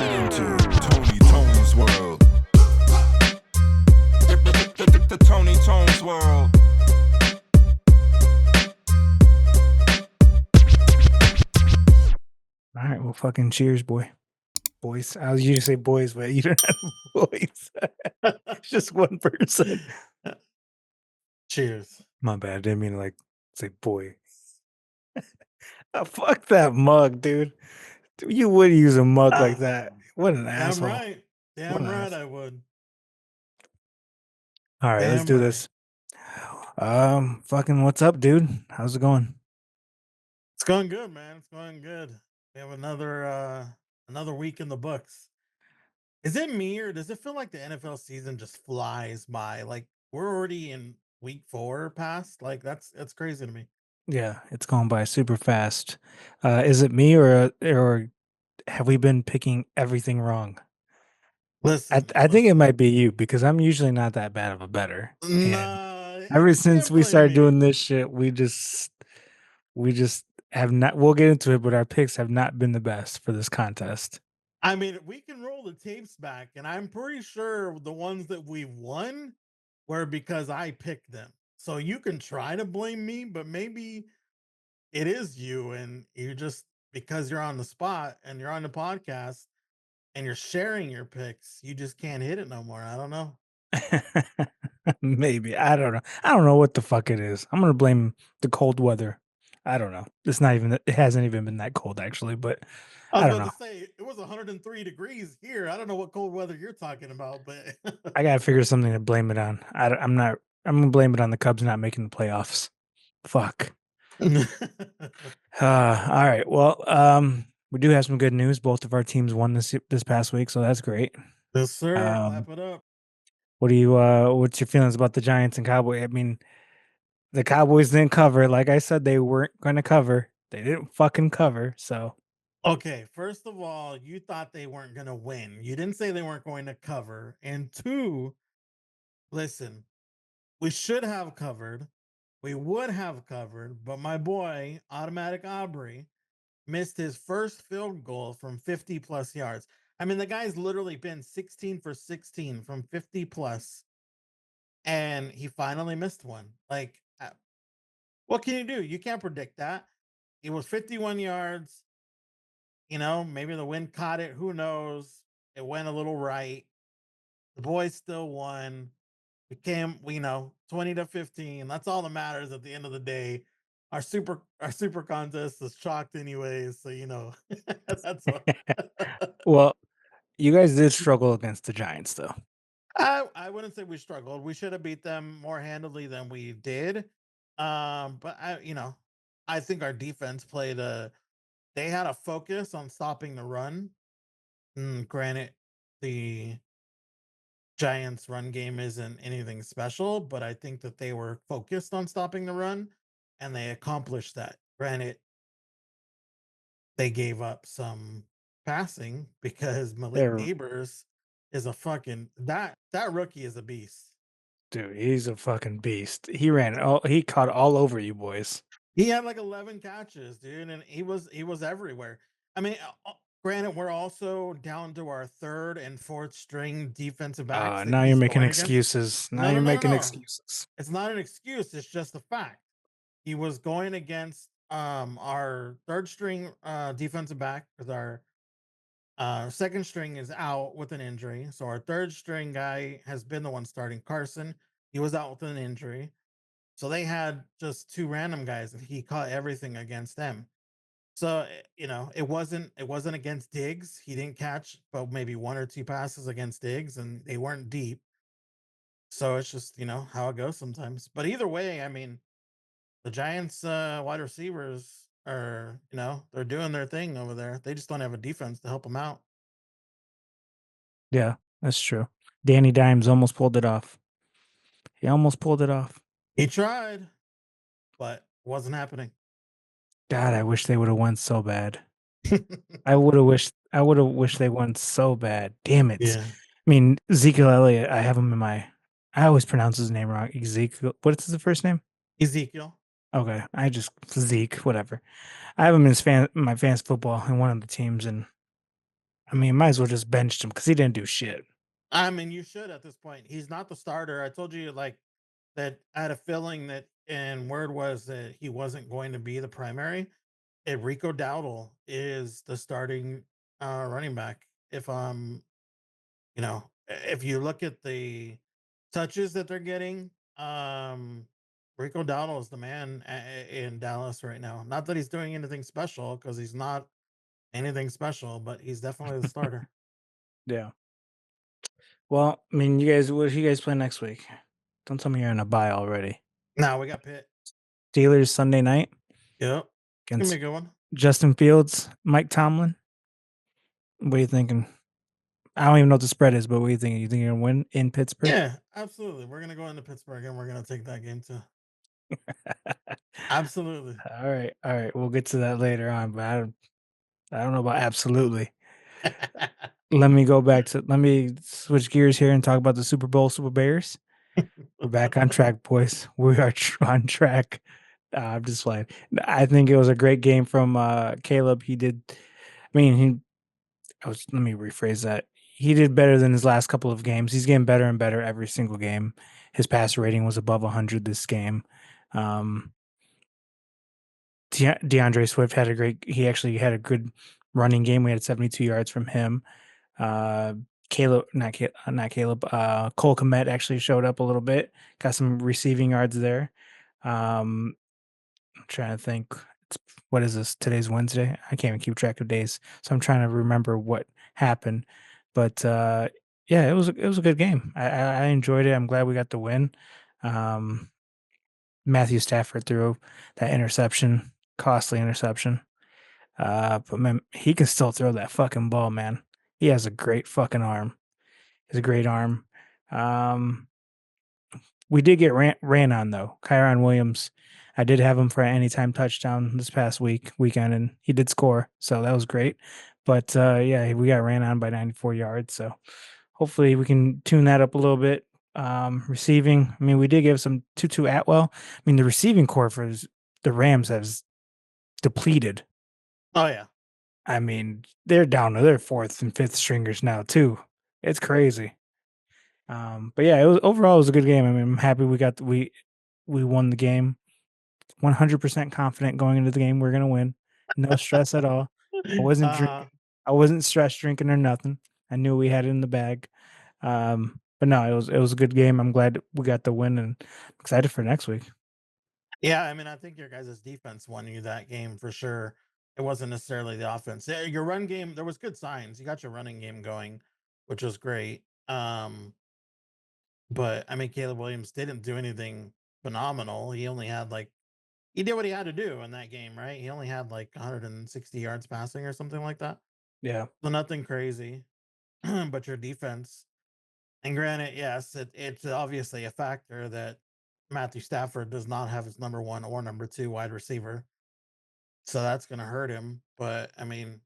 entered into Tony Tone's world. The Tony Tone's world. All right, well, fucking cheers, boys. I was usually say boys, but you don't have boys. It's just one person. Cheers. My bad. I didn't mean to say boy. Fuck that mug, dude. You would use a mug like that. What an Damn asshole. right. Damn What an right ass. I would. All right, let's Damn do right. this. Fucking what's up, dude? How's it going? It's going good, man. It's going good. We have another week in the books. Is it me or does it feel like the NFL season just flies by? Like we're already in week 4 past. Like that's crazy to me. Yeah, it's going by super fast. Is it me or have we been picking everything wrong? Listen, I think it might be you because I'm usually not that bad of a bettor. And nah, ever you since can't we blame started me. doing this shit, we just have not we'll get into it, but our picks have not been the best for this contest. I mean, we can roll the tapes back, and I'm pretty sure the ones that we've won were because I picked them. So you can try to blame me, but maybe it is you, and you just because you're on the spot and you're on the podcast and you're sharing your picks, you just can't hit it no more. I don't know. Maybe. I don't know. I don't know what the fuck it is. I'm gonna blame the cold weather. I don't know. It hasn't even been that cold actually, but I I was don't about know. to say it was 103 degrees here. I don't know what cold weather you're talking about, but I gotta figure something to blame it on. I'm not. I'm gonna blame it on the Cubs not making the playoffs. Fuck. All right. Well, we do have some good news. Both of our teams won this past week, so that's great. yes, sir. Um, Clap it up. what's your feelings about the Giants and Cowboys? I mean, the Cowboys didn't cover. Like I said, they weren't going to cover. They didn't fucking cover. So Okay, first of all, you thought they weren't going to win. You didn't say they weren't going to cover. And two, listen, we should have covered. We would have covered, but my boy, Automatic Aubrey, missed his first field goal from 50 plus yards. I mean, the guy's literally been 16 for 16 from 50 plus, and he finally missed one. Like, what can you do? You can't predict that. It was 51 yards. Maybe the wind caught it. Who knows? It went a little right. The boys still won. We 20-15. That's all that matters at the end of the day. Our super contest is chalked anyways. So that's what well, you guys did struggle against the Giants, though. I wouldn't say we struggled. We should have beat them more handily than we did. But I think our defense they had a focus on stopping the run. Granted, the Giants' run game isn't anything special, but I think that they were focused on stopping the run and they accomplished that. Granted, they gave up some passing because Malik They're Neighbors is a fucking that rookie is a beast. Dude, he's a fucking beast. He caught all over you boys. He had like 11 catches, dude, and he was everywhere. I mean, granted, we're also down to our third and fourth string defensive backs that Now you're he's making going against. excuses. Now No, no, you're no, no, making no. excuses. It's not an excuse. It's just a fact. He was going against our third string defensive back because our second string is out with an injury. So our third string guy has been the one starting. Carson, he was out with an injury. So they had just two random guys and he caught everything against them. So it wasn't against Diggs. He didn't catch but maybe one or two passes against Diggs and they weren't deep. So it's just, how it goes sometimes. But either way, I mean, the Giants wide receivers are, they're doing their thing over there. They just don't have a defense to help them out. Yeah, that's true. Danny Dimes almost pulled it off. He almost pulled it off. He tried, but it wasn't happening. God, I wish they would have won so bad. I would have wished they won so bad. Damn it. Yeah. I mean, Ezekiel Elliott, I always pronounce his name wrong. Ezekiel, what is his first name? Ezekiel. Okay, Zeke, whatever. I have him in my fantasy football in one of the teams, and I mean, might as well just benched him because he didn't do shit. I mean, you should at this point. He's not the starter. I told you like that I had a feeling that, and word was that he wasn't going to be the primary. And Rico Dowdle is the starting running back. If if you look at the touches that they're getting, Rico Dowdle is the man in Dallas right now. Not that he's doing anything special because he's not anything special, but he's definitely the starter. Yeah. Well, I mean, you guys, what do you guys play next week? Don't tell me you're in a bye already. Now we got Pitt. Steelers Sunday night Yep. It's gonna be a against good one. Justin Fields, Mike Tomlin. What are you thinking? I don't even know what the spread is, but what are you thinking? You think you're gonna win in Pittsburgh? Yeah, absolutely. We're gonna go into Pittsburgh and we're gonna take that game too. Absolutely. All right. We'll get to that later on, but I don't know about absolutely. Let me switch gears here and talk about the Super Bowl Super Bears. We're back on track, boys. We are on track. I'm just playing. I think it was a great game from Caleb. He did. I mean, let me rephrase that. He did better than his last couple of games. He's getting better and better every single game. His passer rating was above 100 this game. DeAndre Swift had a great. He actually had a good running game. We had 72 yards from him. Caleb, not Caleb. Cole Kmet actually showed up a little bit. Got some receiving yards there. I'm trying to think. What is this? Today's Wednesday. I can't even keep track of days, so I'm trying to remember what happened. But yeah, it was a good game. I enjoyed it. I'm glad we got the win. Matthew Stafford threw that interception, costly interception. But man, he can still throw that fucking ball, man. He has a great fucking arm. He has a great arm. Um, we did get ran on though. Kyron Williams, I did have him for an anytime touchdown this past weekend, and he did score, so that was great. But yeah, we got ran on by 94 yards. So hopefully we can tune that up a little bit. Receiving, I mean, we did give some Tutu Atwell. I mean, the receiving core for the Rams has depleted. Oh yeah. I mean, they're down to their fourth and fifth stringers now too. It's crazy. But yeah, it was a good game. I mean, I'm happy we won the game. 100% confident going into the game we're gonna win. No stress at all. I wasn't Uh, drinking. I wasn't stress drinking or nothing. I knew we had it in the bag. But no, it was a good game. I'm glad we got the win and excited for next week. yeah, I mean, I think your guys' defense won you that game for sure. It wasn't necessarily the offense. Yeah, your run game, there was good signs. You got your running game going, which was great. But I mean, Caleb Williams didn't do anything phenomenal. He only had like he did what he had to do in that game, right? He only had like 160 yards passing or something like that. Yeah. So nothing crazy. But your defense, and granted, yes, it's obviously a factor that Matthew Stafford does not have his number one or number two wide receiver. So that's going to hurt him. But I mean,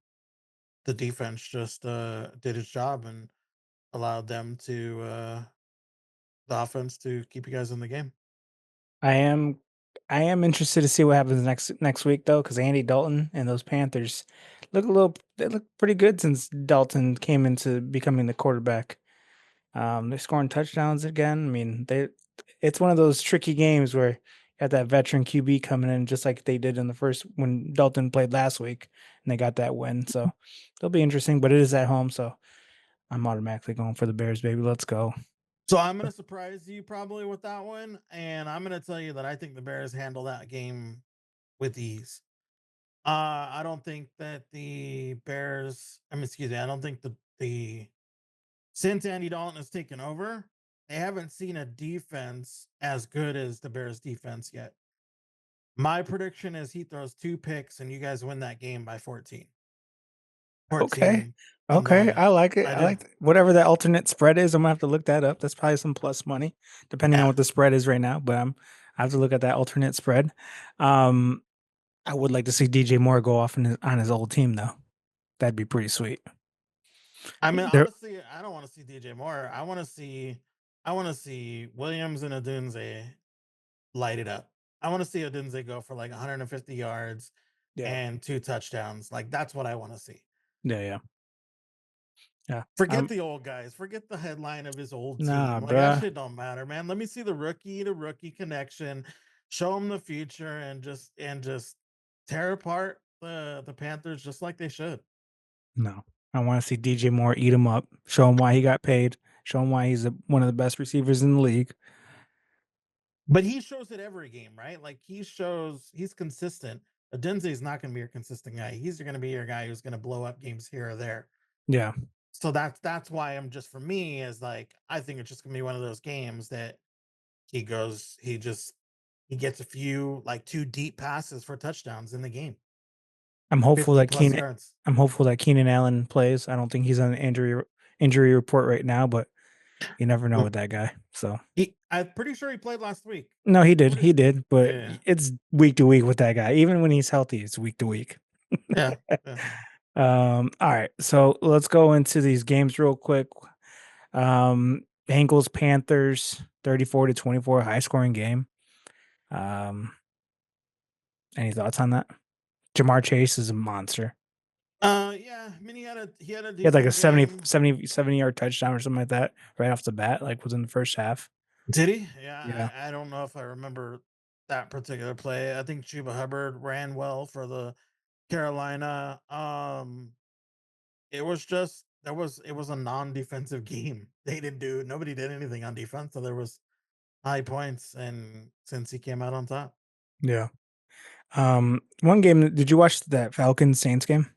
the defense just did its job and allowed them to, the offense to keep you guys in the game. I am I am interested to see what happens next week though, because Andy Dalton and those Panthers they look pretty good since Dalton came into becoming the quarterback. They're scoring touchdowns again. I mean, it's one of those tricky games where you got that veteran QB coming in just like they did in the first when Dalton played last week and they got that win. So it'll be interesting, but it is at home, so I'm automatically going for the Bears, baby. Let's go. So I'm going to surprise you probably with that one. And I'm going to tell you that I think the Bears handle that game with ease. I don't think that the Bears, I mean, excuse me, I don't think the since Andy Dalton has taken over, they haven't seen a defense as good as the Bears defense yet. My prediction is he throws 2 picks and you guys win that game by 14. Okay. 14 to Okay. 1. I like it. I I do. like whatever that alternate spread is. I'm gonna have to look that up. That's probably some plus money, depending on Yeah. what the spread is right now. But I have to look at that alternate spread. Um, I would like to see DJ Moore go off on his old team though. That'd be pretty sweet. I mean, There, honestly, I don't want to see DJ Moore. I want to see Williams and Odunze light it up. I want to see Odunze go for like 150 yards yeah, and 2 touchdowns. Like that's what I want to see. yeah, yeah. Yeah. Forget the old guys. Forget the headline of his old Nah, team. Like that bruh. shit don't matter, man. Let me see the rookie to rookie connection. Show them the future and just tear apart the Panthers just like they should. No. I want to see DJ Moore eat him up. Show him why he got paid. Show him why he's one of the best receivers in the league. But he shows it every game, right? Like he shows he's consistent. Adenzee is not going to be your consistent guy. He's going to be your guy who's going to blow up games here or there. Yeah. So that's why I'm just for me is like I think it's just going to be one of those games that he gets a few like 2 deep passes for touchdowns in the game. I'm hopeful 50 that plus yards. I'm hopeful that Keenan Allen plays. I don't think he's on the injury report right now, but you never know with that guy. So I'm pretty sure he played last week. no, he did. He did, but Yeah. it's week to week with that guy. Even when he's healthy, it's week to week. Yeah. All right. So let's go into these games real quick. Bengals Panthers 34-24, high scoring game. Any thoughts on that? Jamar Chase is a monster. Yeah. I mean, he had a He had decent like a game. 70-yard touchdown or something like that right off the bat, like within the first half. Did he? Yeah. Yeah. I don't know if I remember that particular play. I think Chuba Hubbard ran well for the Carolina. It was just it was a non-defensive game. Nobody did anything on defense, so there was high points, and since he came out on top. Yeah. One game, did you watch that Falcons Saints game?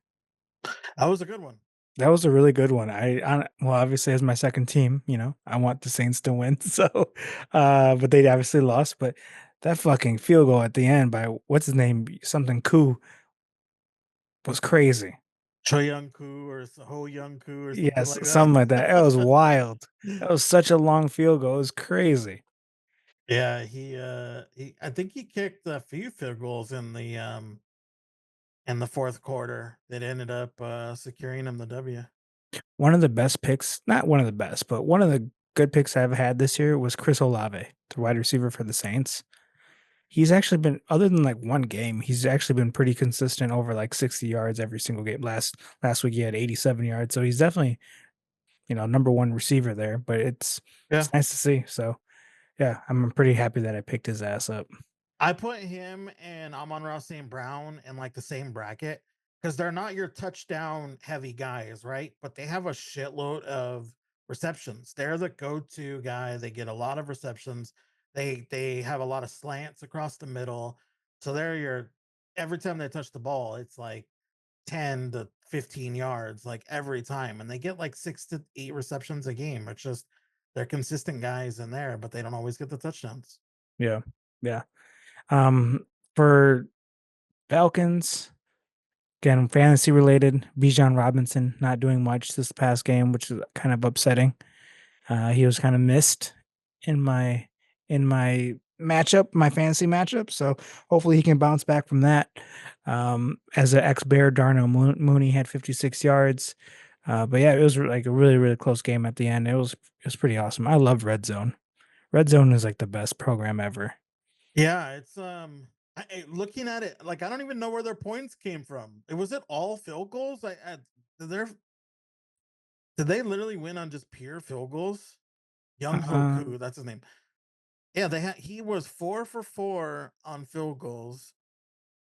That was a good one. That was a really good one. Well, obviously as my second team, I want the Saints to win. So, but they obviously lost. But that fucking field goal at the end by what's his name, something Koo, was crazy. Cho Young Koo or Ho Young Koo or something Yes, like that. something like that. It was wild. That was such a long field goal. It was crazy. Yeah, I think he kicked a few field goals in the fourth quarter that ended up securing him the W. One of the best picks, not one of the best, but one of the good picks I've had this year was Chris Olave, the wide receiver for the Saints. He's actually been, other than like one game, he's actually been pretty consistent over like 60 yards every single game. Last week he had 87 yards, so he's definitely number one receiver there. But it's nice to see. So yeah, I'm pretty happy that I picked his ass up. I put him and Amon-Ra St. Brown in like the same bracket because they're not your touchdown heavy guys, right? But they have a shitload of receptions. They're the go-to guy. They get a lot of receptions. They have a lot of slants across the middle. So every time they touch the ball, it's like 10 to 15 yards, like every time. And they get like 6 to 8 receptions a game. It's just they're consistent guys in there, but they don't always get the touchdowns. Yeah. Yeah. For Falcons, again, fantasy related, Bijan Robinson not doing much this past game, which is kind of upsetting. He was kind of missed in my matchup, my fantasy matchup. So hopefully he can bounce back from that. As an ex-Bear, Darnell Mooney had 56 yards. But yeah, it was like a really, really close game at the end. It was pretty awesome. I love Red Zone. Red Zone is like the best program ever. Yeah, it's looking at it, like I don't even know where their points came from. Was it all field goals? Did they literally win on just pure field goals? Young Hoku, that's his name. Yeah, he was 4 for 4 on field goals,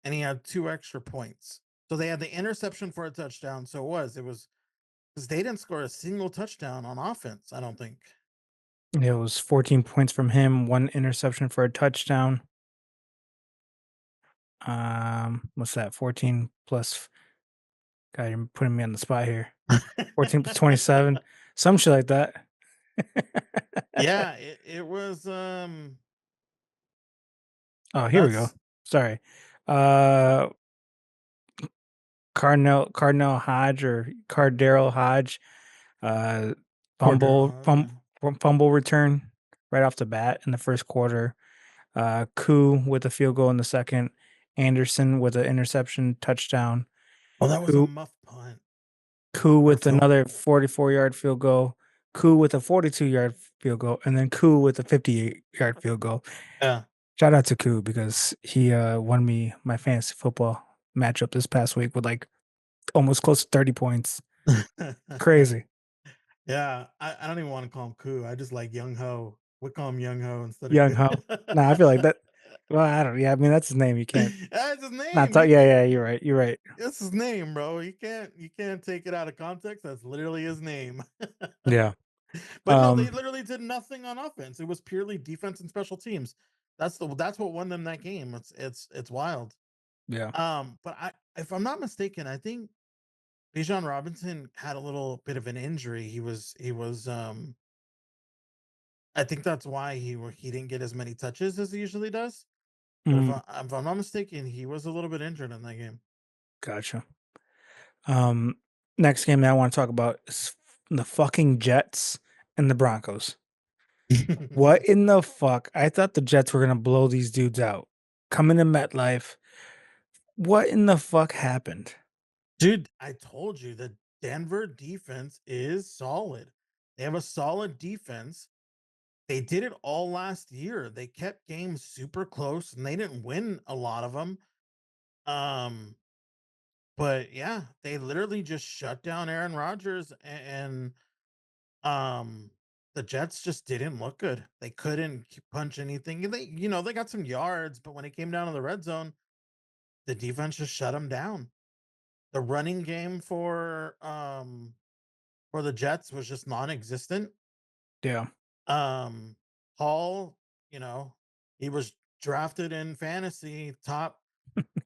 and he had 2 extra points. So they had the interception for a touchdown. So it was because they didn't score a single touchdown on offense, I don't think. It was 14 points from him, 1 interception for a touchdown. What's that? 14 plus. God, you're putting me on the spot here. 14 plus 27, some shit like that. Yeah, it was Oh, here we go. Sorry. Cardinal Hodge or Cardero Hodge, fumble return right off the bat in the first quarter. Koo with a field goal in the second. Anderson with an interception touchdown. Oh, that was a muff punt. Koo with another 44-yard field goal. Koo with a 42-yard field goal, and then Koo with a 58-yard field goal. Yeah. Shout out to Koo because he won me my fantasy football matchup this past week with like almost close to 30 points. Crazy. Yeah, I don't even want to call him Koo. I just like Young Ho. We call him Young Ho instead of Young Koo. Ho. Nah, I feel like that. Well, I don't. Yeah, I mean that's his name. You can't. That's his Not name. talk. You Yeah, can't. yeah. You're right. You're right. It's his name, bro. You can't take it out of context. That's literally his name. Yeah. But no, they literally did nothing on offense. It was purely defense and special teams. That's what won them that game. It's wild. Yeah. But if I'm not mistaken, I think Bijan Robinson had a little bit of an injury. He was I think that's why he didn't get as many touches as he usually does. But Mm, if I'm not mistaken, he was a little bit injured in that game. gotcha. Um, Next game that I want to talk about is the fucking Jets and the Broncos. What in the fuck? I thought the Jets were gonna blow these dudes out. Coming to MetLife. What in the fuck happened? Dude, I told you the Denver defense is solid. They have a solid defense. They did it all last year. They kept games super close and they didn't win a lot of them. Um, but yeah, they literally just shut down Aaron Rodgers and um the Jets just didn't look good. They couldn't punch anything. They got some yards, but when it came down to the red zone, the defense just shut them down. The running game for the Jets was just non-existent. Yeah. Um, Hall, you know, he was drafted in fantasy top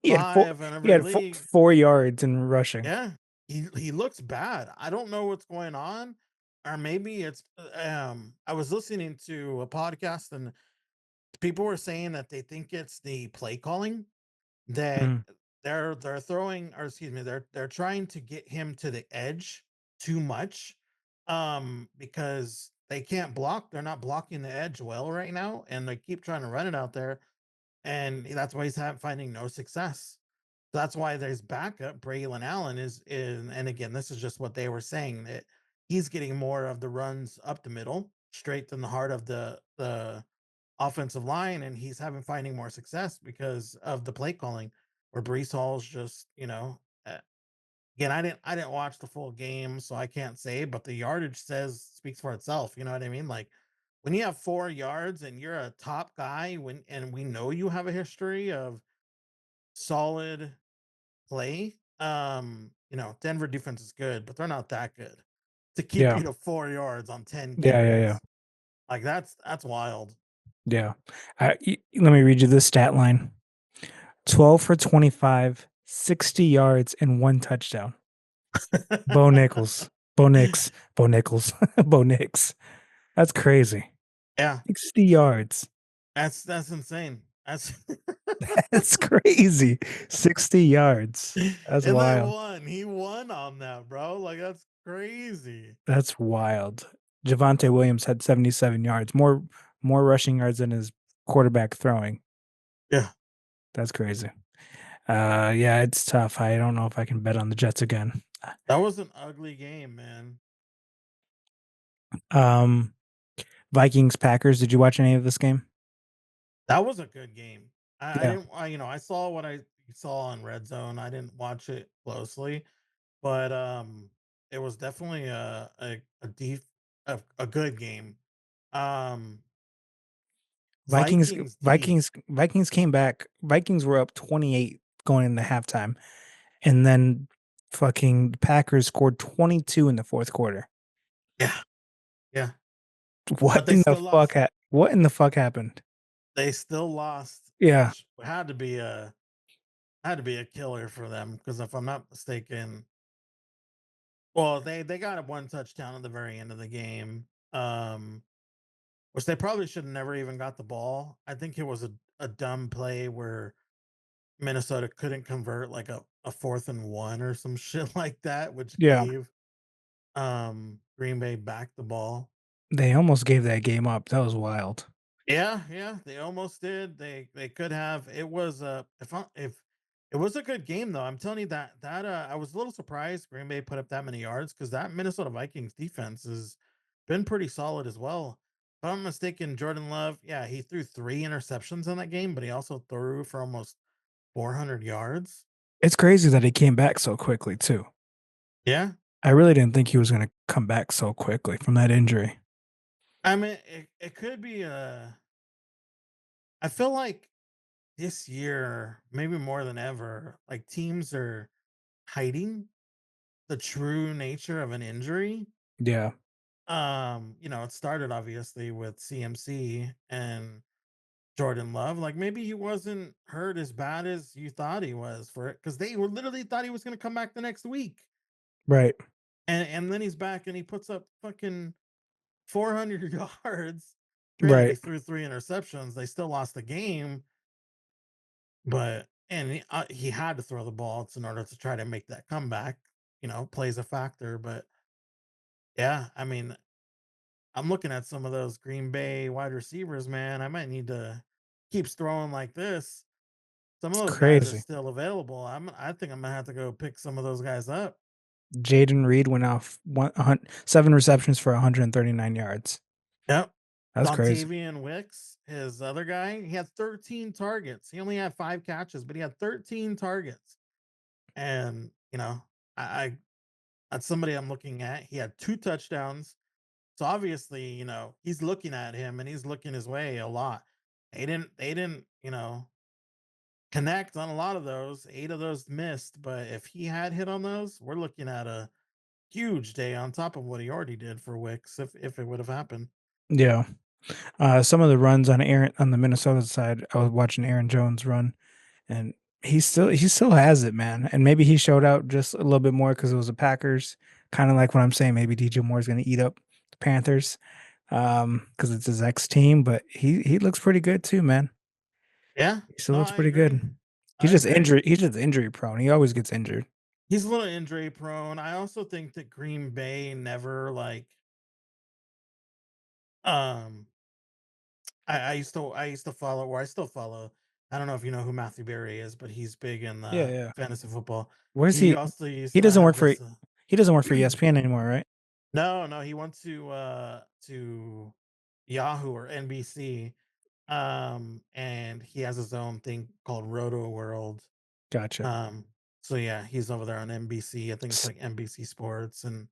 He had four 5 in he every had league. 4 yards in rushing. Yeah, he looks bad. I don't know what's going on, or maybe it's. I was listening to a podcast and people were saying that they think it's the play calling that Mm, they're throwing, or excuse me, they're trying to get him to the edge too much, because they can't block. They're not blocking the edge well right now, and they keep trying to run it out there, and that's why finding no success. That's why there's backup. Braylon Allen and again, this is just what they were saying, that he's getting more of the runs up the middle, straight in the heart of the offensive line, and he's having finding more success because of the play calling. Where Brees Hall's just, again, I didn't watch the full game, so I can't say, but the yardage speaks for itself. You know what I mean? Like when you have 4 yards and you're a top guy, and we know you have a history of solid play. Denver defense is good, but they're not that good to keep yeah. you to 4 yards on 10 Yeah, yeah, yeah. carries. Like that's wild. Yeah. Let me read you this stat line. 12 for 25, 60 yards, and 1 touchdown. Bo Nichols. Bo Nix. Bo Nichols. Bo Nix. That's crazy. Yeah, 60 yards. that's insane. That's That's crazy. 60 yards. That's and they wild. won. He won on that, bro. Like that's crazy. That's wild. Javonte Williams had 77 yards, more rushing yards than his quarterback throwing. Yeah, That's crazy. Yeah, it's tough. I don't know if I can bet on the Jets again. that was an ugly game, man. Um, Vikings Packers. Did you watch any of this game? That was a good game. I Yeah. didn't. I saw what I saw on Red Zone. I didn't watch it closely, but it was definitely a good game. Um, Vikings Vikings D. Vikings came back. Vikings were up 28 going into halftime. And then fucking Packers scored 22 in the fourth quarter. Yeah, yeah, What but they in the still fuck lost. what in the fuck happened? They still lost, Yeah. which had to be a killer for them because if I'm not mistaken, well, they got a one touchdown at the very end of the game, which they probably should have never even got the ball. I think it was a dumb play where Minnesota couldn't convert like a 4th and 1 or some shit like that, which Yeah. gave Green Bay back the ball. They almost gave that game up. That was wild. Yeah, yeah, they almost did. They could have. It was if it was a good game though. I'm telling you that I was a little surprised Green Bay put up that many yards because that Minnesota Vikings defense has been pretty solid as well. If I'm not mistaken, Jordan Love, yeah, he threw 3 interceptions in that game, but he also threw for almost 400 yards. It's crazy that he came back so quickly too. Yeah, I really didn't think he was going to come back so quickly from that injury. I mean, it could be I feel like this year, maybe more than ever, like teams are hiding the true nature of an injury. Yeah. It started obviously with CMC and Jordan Love. Like maybe he wasn't hurt as bad as you thought he was for it, because they were literally thought he was gonna come back the next week. Right. And then he's back and he puts up fucking 400 yards. Granted, he Right. threw 3 interceptions. They still lost the game, but he had to throw the ball in order to try to make that comeback. Plays a factor, but yeah, I mean, I'm looking at some of those Green Bay wide receivers, man. I might need to keeps throwing like this. Some of It's those guys are crazy. still available. I think I'm gonna have to go pick some of those guys up. Jaden Reed went off 7 receptions for 139 yards. Yep. That's crazy. Dontavian Wicks, his other guy, he had 13 targets. He only had 5 catches, but he had 13 targets. And I that's somebody I'm looking at. He had 2 touchdowns. So obviously, he's looking at him and he's looking his way a lot. They didn't, connect on a lot of those. 8 of those missed, but if he had hit on those, we're looking at a huge day on top of what he already did for Wicks if it would have happened. Yeah. Some of the runs on the Minnesota side, I was watching Aaron Jones run, and he still has it, man. And maybe he showed out just a little bit more because it was the Packers. Kind of like what I'm saying. Maybe DJ Moore is going to eat up the Panthers, because it's his ex team. But he looks pretty good too, man. Yeah. He still No, looks I pretty agree. good. I agree. He's just injury prone. He always gets injured. He's a little injury prone. I also think that Green Bay never um I used to follow, or I still follow. I don't know if you know who Matthew Berry is, but he's big in Yeah, the yeah. fantasy football. Where's He he? also used He to doesn't have work for this he doesn't work for ESPN anymore, right? no, he went to Yahoo or NBC. And he has his own thing called Roto World. Gotcha. Um, so yeah, he's over there on NBC. I think it's S- like NBC Sports, and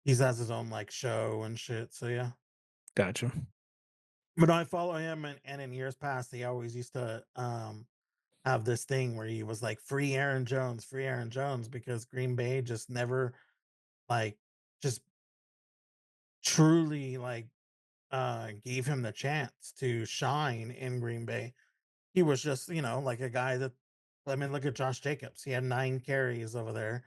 he's has his own like show and shit. So yeah. Gotcha. But I follow him, and in years past, he always used to have this thing where he was like free Aaron Jones, because Green Bay just never like just truly gave him the chance to shine in Green Bay. He was just, like a guy that, I mean, look at Josh Jacobs. He had 9 carries over there,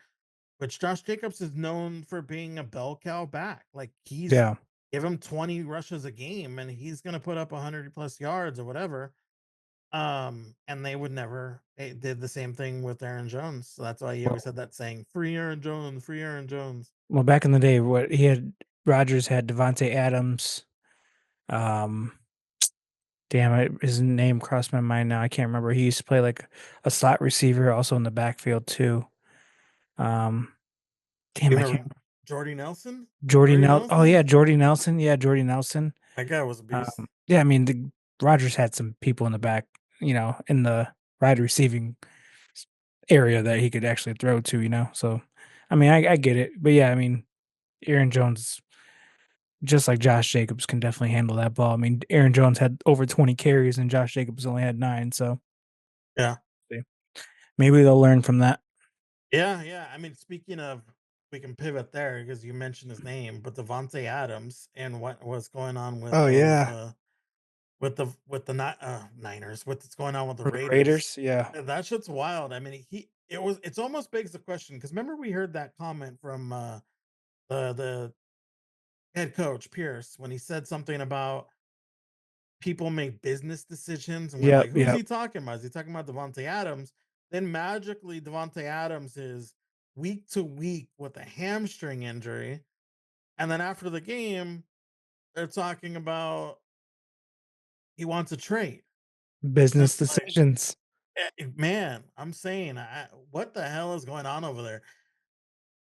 which Josh Jacobs is known for being a bell cow back. Like Yeah. give him 20 rushes a game and he's going to put up 100 plus yards or whatever. And they did the same thing with Aaron Jones. So that's why he always Well, had that saying, free Aaron Jones, free Aaron Jones. well, back in the day, what he had Rogers had Devontae Adams. Um, damn it, his name crossed my mind now. I can't remember. He used to play like a slot receiver, also in the backfield too. Um, You damn, I can't. remember Jordy Nelson? Jordy Jordy Nelson. Oh Nelson? yeah, Jordy Nelson. Yeah, Jordy Nelson. That guy was a beast. Yeah, I mean, the Rogers had some people in the back, in the wide receiving area that he could actually throw to. So, I mean, I get it, but yeah, I mean, Aaron Jones, just like Josh Jacobs, can definitely handle that ball. I mean, Aaron Jones had over 20 carries and Josh Jacobs only had 9. So Yeah. see. Maybe they'll learn from that. Yeah, yeah. I mean, speaking of, we can pivot there because you mentioned his name, but Devontae Adams and what was going on with Oh those yeah, Niners, what's going on with the for the Raiders. Raiders, yeah, That shit's wild. I mean, it's almost begs the question, because remember we heard that comment from the head coach Pierce when he said something about people make business decisions, and we're yep, like, who's yep. he talking about? Is he talking about Devontae Adams? Then magically Devontae Adams is week to week with a hamstring injury. And then after the game, they're talking about he wants a trade. It's Business just like, decisions. man, I'm saying, what the hell is going on over there?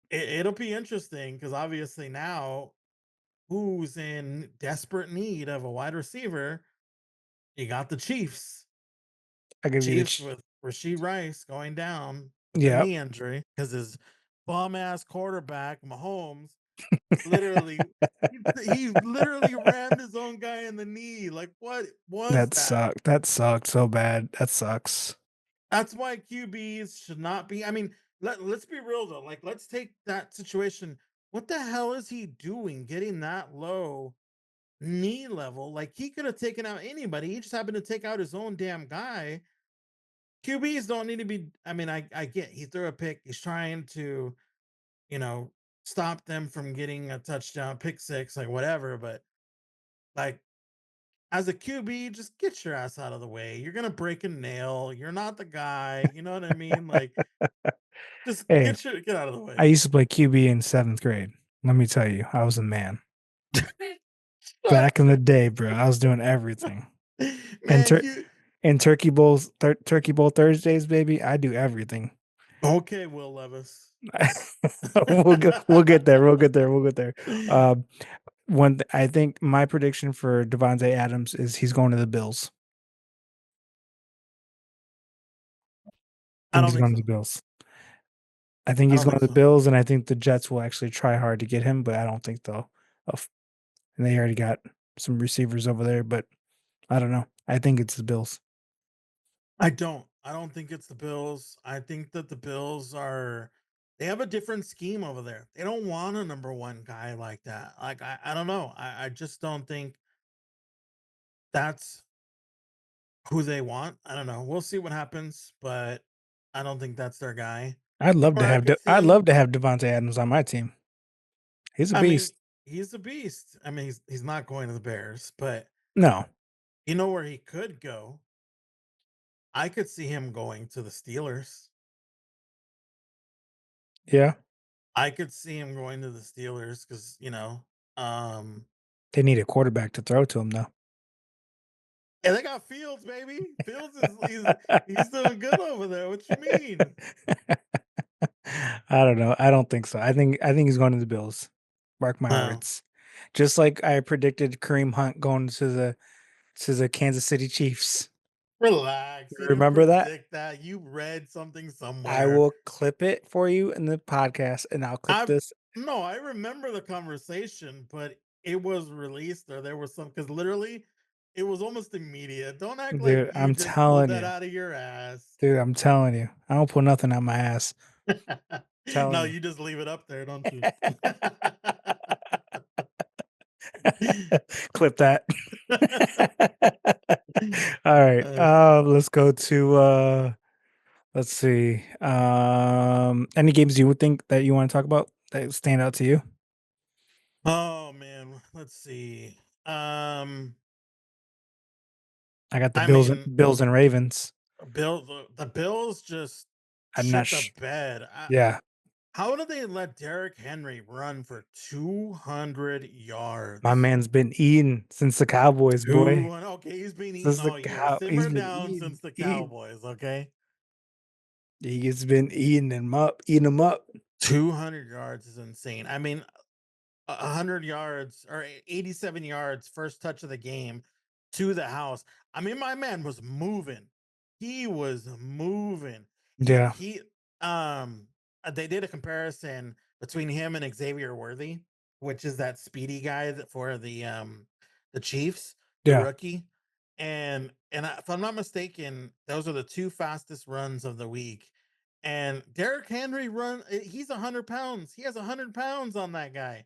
It'll be interesting because obviously now, who's in desperate need of a wide receiver? You got the Chiefs. I give you the Chiefs with Rasheed Rice going down with a yep. knee injury because his bum ass quarterback, Mahomes, literally, he literally rammed his own guy in the knee. Like, what was That that? sucked. That sucked so bad. That sucks. That's why QBs should not be. I mean, let's be real though. Like, let's take that situation. What the hell is he doing getting that low knee level? Like, he could have taken out anybody. He just happened to take out his own damn guy. QBs don't need to be. I mean, I get he threw a pick. He's trying to, you know, stop them from getting a touchdown, pick six, like whatever. But like, as a QB, just get your ass out of the way. You're gonna break a nail. You're not the guy. You know what I mean? Like, just Hey, get out of the I way. used to play QB in 7th grade. Let me tell you, I was a man. Back in the day, bro, I was doing everything. And Man, you and Turkey Bowl Thursdays, baby, I do everything. okay, Will Levis? We'll get there. We'll get there. We'll get there. I think my prediction for Devontae Adams is he's going to the Bills. I I think don't he's think going to so. the Bills. I think I he's don't going think to the so. Bills, and I think the Jets will actually try hard to get him, but I don't think they'll. And they already got some receivers over there, but I don't know. I think it's the Bills. I don't. I don't think it's the Bills. I think that the Bills are they have a different scheme over there. They don't want a number one guy like that. Like, I don't know. I just don't think that's who they want. I don't know. We'll see what happens, but I don't think that's their guy. Or I could see I'd him. love to have Devontae Adams on my team. He's a I mean, beast. he's a beast. I mean, he's not going to the Bears, but No. you know where he could go? I could see him going to the Steelers. Yeah. I could see him going to the Steelers because, um, They need a quarterback to throw to him though. and they got Fields, baby. Fields is he's doing good over there. What you mean? I don't know. I don't think so. I think he's going to the Bills. Mark my Wow. words. Just like I predicted Kareem Hunt going to the Kansas City Chiefs. Relax. You You didn't remember that? predict that. You read something I somewhere. will clip it for you in the podcast, and I'll clip I this. No, I remember the conversation, but it was released or there was some because literally it was almost immediate. Don't act like Dude, you I'm just pulled telling that you. out of your ass. Dude, I'm telling you. I don't pull nothing out my ass. No, Telling you. you just leave it up there, don't you? Clip that. All right. Uh, Let's go to let's see. Any games you would think that you want to talk about that stand out to you? oh man, let's see. I got the I mean, Bills and Ravens. The Bills just I'm not shit the sh- bed. Yeah. How did they let Derrick Henry run for 200 My yards? man's been eating since the Cowboys, boy. Okay, he's been eating Since the all year. cow he's Simmer been down since the eating. Cowboys, okay? He's been eating them up. 200 yards is insane. I mean, 100 yards or 87 yards, first touch of the game to the house. I mean, my man was moving. He was moving. Yeah. They did a comparison between him and Xavier Worthy, which is that speedy guy for the Chiefs, the Yeah. rookie. If I'm not mistaken, those are the two fastest runs of the week. And Derrick Henry he's 100 pounds. He has 100 pounds on that guy.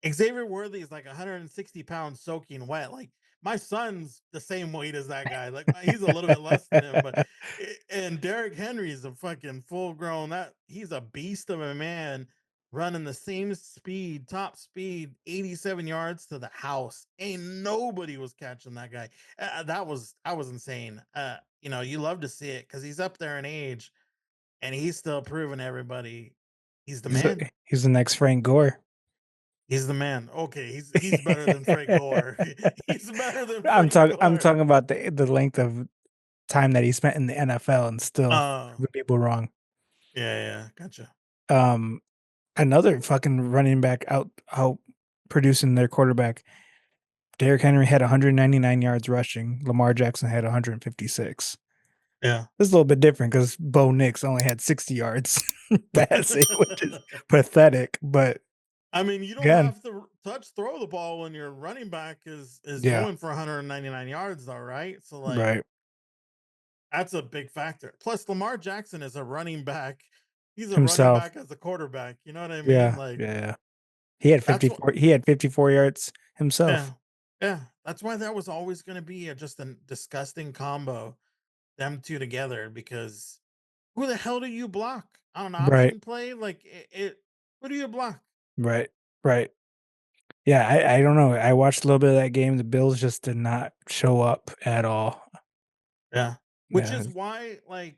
Xavier Worthy is like 160 pounds soaking wet. Like, my son's the same weight as that guy. Like, he's a little bit less than him, but and Derrick Henry is a fucking full grown. That he's a beast of a man, running the same speed, top speed, 87 yards to the house. Ain't nobody was catching that guy. That was insane. You love to see it because he's up there in age, and he's still proving everybody he's the man. He's the next Frank Gore. He's the man. Okay, he's better than Frank Gore. He's better than Frank I'm Gore. talking about the length of time that he spent in the NFL and still Oh, proving people wrong. yeah, gotcha. Um, Another fucking running back out producing their quarterback. Derrick Henry had 199 yards rushing. Lamar Jackson had 156. Yeah. This is a little bit different because Bo Nix only had 60 yards passing, which is pathetic. But I mean, you don't again, have to throw the ball when your running back is yeah, going for 199 yards, though, right? So like right. that's a big factor. Plus, Lamar Jackson is a running back. He's a running Himself. back as a quarterback. You know what I mean? Yeah, Like yeah. He had that's what. 54. He had 54 yards Yeah, himself. yeah. That's why that was always going to be just a disgusting combo, them two together. Because who the hell do you block on an Right, option play? Like it who do you block? right, right. Yeah, I don't know. I watched a little bit of that game. The Bills just did not show up at all. Yeah, which Yeah, is why like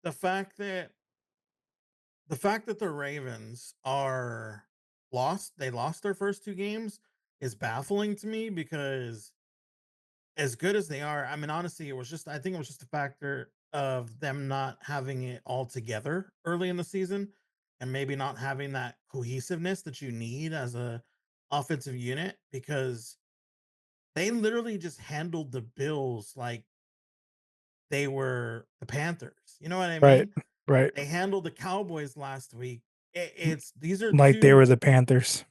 the fact that the Ravens are they lost their first two games is baffling to me because as good as they are, I mean, honestly, I think it was just a factor of them not having it all together early in the season and maybe not having that cohesiveness that you need as a offensive unit because they literally just handled the Bills like they were the Panthers. You know what I right, mean? right. They handled the Cowboys last week. It's these are Like they were two the Panthers.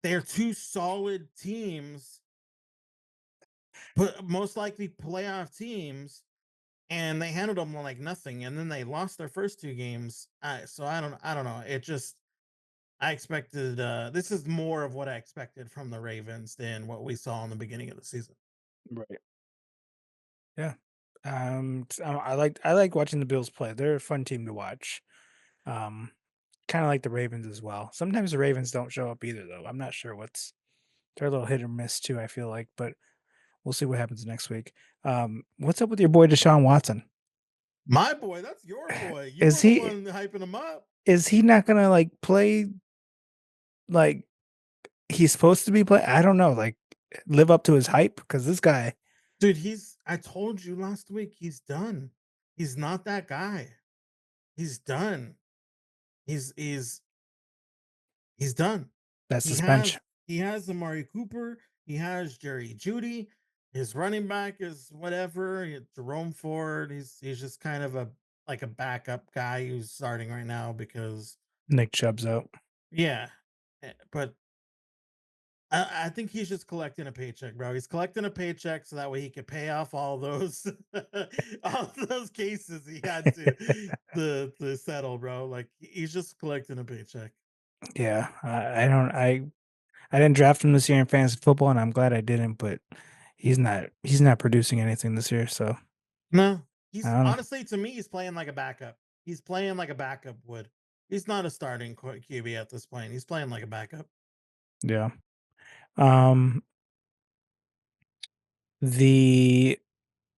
they're two solid teams, but most likely playoff teams, and they handled them like nothing. And then they lost their first two games. So I don't know. It just I expected this is more of what I expected from the Ravens than what we saw in the beginning of the season. Right. Yeah. I like watching the Bills play. They're a fun team to watch. Um, kind of like the Ravens as well. Sometimes the Ravens don't show up either, though. I'm not sure what's they're a little hit or miss too. I feel like, but we'll see what happens next week. What's up with your boy Deshaun Watson? My boy, that's your boy. You Is were the he one hyping him up. is he not gonna like play like he's supposed to be play? I don't know, like live up to his hype because this guy, Dude, I told you last week, he's done. He's not that guy. He's done. He's he's he's done. that He suspension. has Amari Cooper. He has Jerry Judy. His running back is whatever. Jerome Ford. He's just kind of a like a backup guy who's starting right now because Nick Chubb's out. yeah. But I think he's just collecting a paycheck, bro. He's collecting a paycheck so that way he could pay off all those all those cases he had to settle, bro. Like he's just collecting a paycheck. Yeah, I don't. I didn't draft him this year in fantasy football, and I'm glad I didn't. But he's not producing anything this year, so No, I he's don't know. honestly to me, he's playing like a backup. He's playing like a backup would. He's not a starting QB at this point. He's playing like a backup. Yeah. Um, the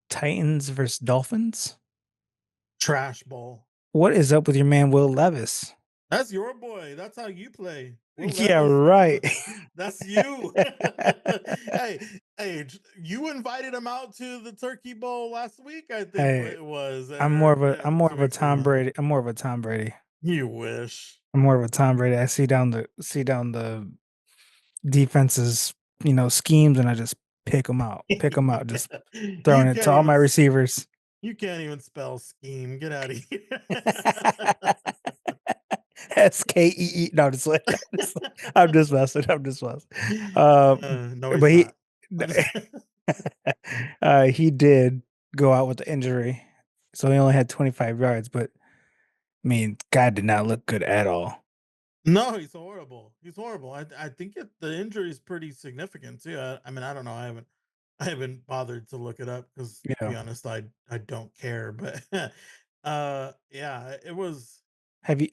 Titans versus Dolphins. Trash bowl. What is up with your man Will Levis? That's your boy. That's how you play. Will Yeah, Levis, right. that's you. hey, you invited him out to the Turkey Bowl last week, I think Hey, it was, I'm more of a yeah, I'm more 2 of a weeks Tom ago. Brady. I'm more of a Tom Brady. You wish. I'm more of a Tom Brady. I see down the defenses, schemes, and I just pick them out, just you throwing it to can't all even my receivers. you can't even spell scheme. Get out of here. SKEE. No, just like I'm just messing. I'm just messing. Uh, No, he's but he not. I'm just he did go out with the injury, so he only had 25 yards. But I mean, guy did not look good at all. No, he's horrible. He's horrible. I think the injury is pretty significant too. I mean, I don't know. I haven't bothered to look it up because to Yeah. be honest, I don't care. But yeah, it was. Have you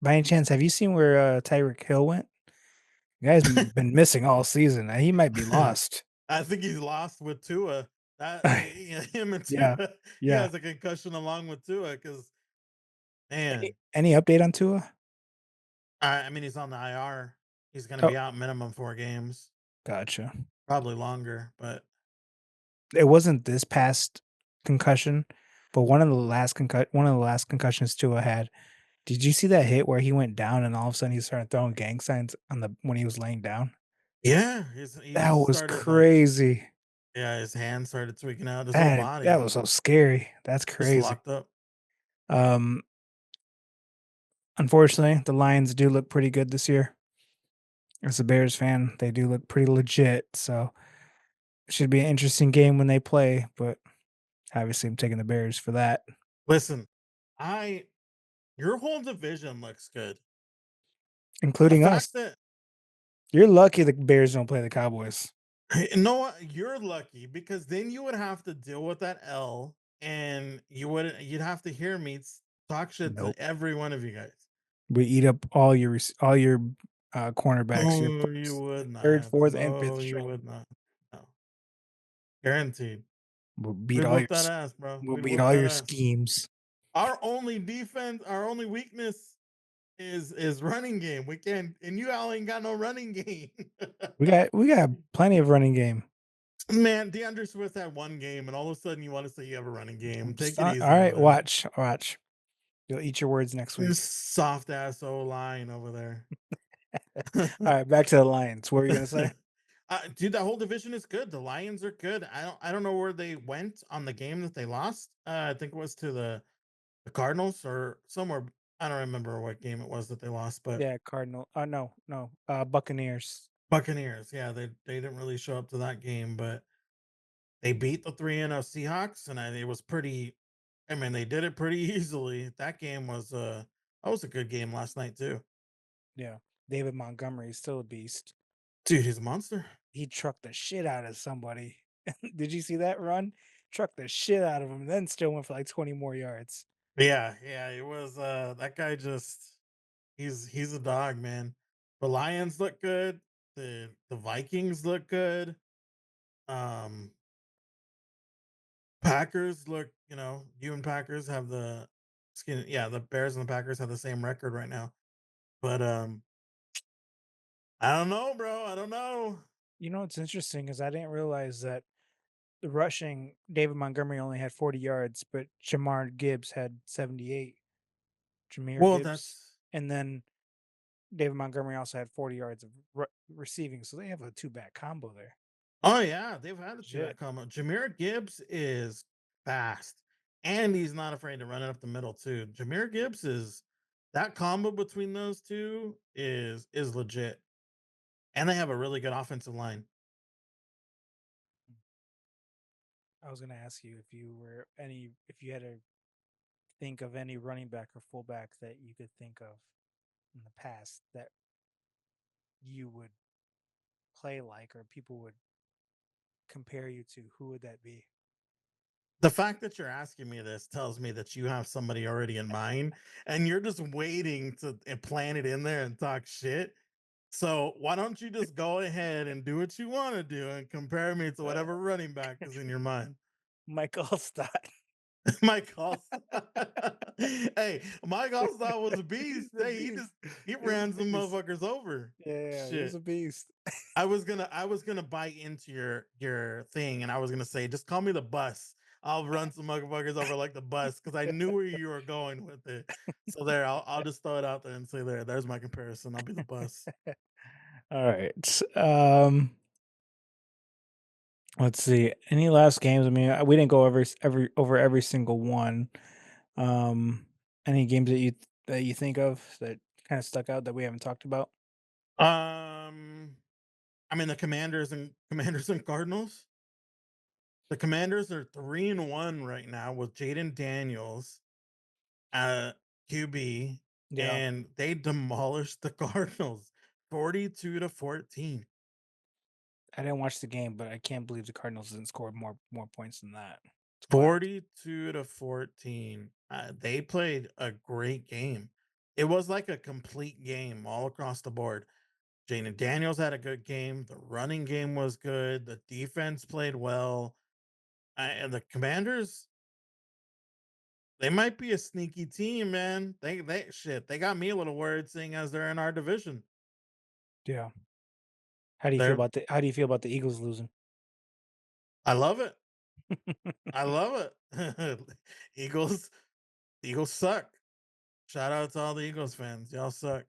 by any chance have you seen where Tyreek Hill went? The guy's been missing all season. He might be lost. I think he's lost with Tua. That him and Yeah, Tua. He yeah. has a concussion along with Tua because man, Any update on Tua? I mean he's on the IR. He's going to Oh, be out minimum 4 games, gotcha. probably longer. But It wasn't this past concussion, but one of the last concussions Tua had. Did you see that hit where he went down and all of a sudden he started throwing gang signs on the when he was laying down? yeah, he That just was started like crazy. Yeah, his hand started tweaking out. His whole That body that was so scary. That's just crazy. locked up. Um, unfortunately, the Lions do look pretty good this year. As a Bears fan, they do look pretty legit. So it should be an interesting game when they play. But obviously, I'm taking the Bears for that, Listen, I your whole division looks good. The including fact us. that You're lucky the Bears don't play the Cowboys. no, you're lucky because then you would have to deal with that L, and you'd have to hear me talk shit to Nope. every one of you guys. We eat up all your cornerbacks, your No, you would third, not. fourth, and fifth No, you string. would not. No, guaranteed. We'll beat We'd all whoop your that ass, bro. we'll We'd beat whoop all that your ass. schemes. Our only defense, our only weakness is running game. We can't, and you all ain't got no running game. We got plenty of running game. Man, DeAndre Swift had one game, and all of a sudden you want to say you have a running game. Take it All easy over right, there. watch. You'll eat your words next This week. soft ass O line over there. All right, back to the Lions. What were you gonna say? Dude, that whole division is good. The Lions are good. I don't know where they went on the game that they lost. I think it was to the Cardinals or somewhere. I don't remember what game it was that they lost, but Yeah, Cardinal. No. Buccaneers. Buccaneers. Yeah, they didn't really show up to that game, but they beat the 3-0 Seahawks, and it was pretty. I mean, they did it pretty easily. That game was that was a good game last night too. Yeah. David Montgomery is still a beast. Dude, he's a monster. He trucked the shit out of somebody. Did you see that run? Trucked the shit out of him, then still went for like 20 more yards. Yeah, it was that guy just he's a dog, man. The Lions look good. The Vikings look good. Um Packers look, you and Packers have the skin. Yeah, the Bears and the Packers have the same record right now. But I don't know, bro. I don't know. You know what's interesting is I didn't realize that the rushing David Montgomery only had 40 yards, but Jamar Gibbs had 78. Jameer Well, Gibbs, that's and then David Montgomery also had 40 yards of receiving, so they have a two-back combo there. oh yeah, they've had a two-back Shit. combo. Jameer Gibbs is fast, and he's not afraid to run it up the middle too. Jameer Gibbs is that combo between those two is legit, and they have a really good offensive line. I was gonna ask you if you had to think of any running back or fullback that you could think of in the past that you would play like or people would compare you to, who would that be? The fact that you're asking me this tells me that you have somebody already in mind, and you're just waiting to plant it in there and talk shit. So why don't you just go ahead and do what you want to do and compare me to Uh, whatever running back is in your mind? Mike Allstott. Mike Allstott. Hey, Mike Allstott was a beast. He's a Hey, beast. he He's a ran some beast. motherfuckers over. Yeah, he was Shit. a beast. I was gonna bite into your thing, and I was gonna say, just call me the bus. I'll run some motherfuckers over like the bus because I knew where you were going with it. So there, I'll just throw it out there and say there's my comparison. I'll be the bus. All right. Let's see. Any last games? I mean, we didn't go every single one. Um, any games that you think of that kind of stuck out that we haven't talked about? I mean the Commanders and Cardinals. The Commanders are 3-1 right now with Jaden Daniels QB, Yeah, and they demolished the Cardinals 42-14. I didn't watch the game, but I can't believe the Cardinals didn't score more points than that. It's wild. 42-14. They played a great game. It was like a complete game all across the board. Jaden Daniels had a good game. The running game was good. The defense played well. And the Commanders, they might be a sneaky team, man. They got me a little worried seeing as they're in our division. Yeah. They're How do you feel about the Eagles losing? I love it. I love it. Eagles Eagles suck. Shout out to all the Eagles fans. Y'all suck.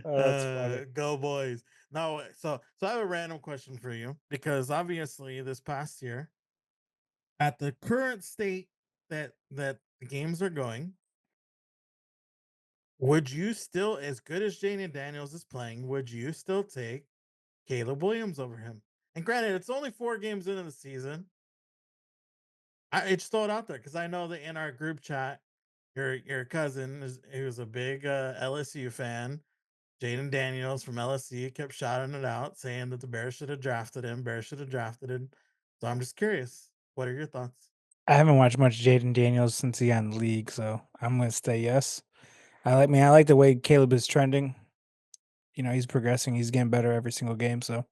Oh, that's funny. Go boys. No, so I have a random question for you because obviously this past year, at the current state that the games are going, would you still, as good as Jaden Daniels is playing, would you still take Caleb Williams over him? And granted, it's only 4 games into the season. I just throw it out there because I know that in our group chat, your cousin is he was a big LSU fan. Jaden Daniels from LSU kept shouting it out, saying that the Bears should have drafted him. Bears should have drafted him. So I'm just curious. What are your thoughts? I haven't watched much Jaden Daniels since he got in the league, so I'm gonna say yes. I like the way Caleb is trending. He's progressing. He's getting better every single game. So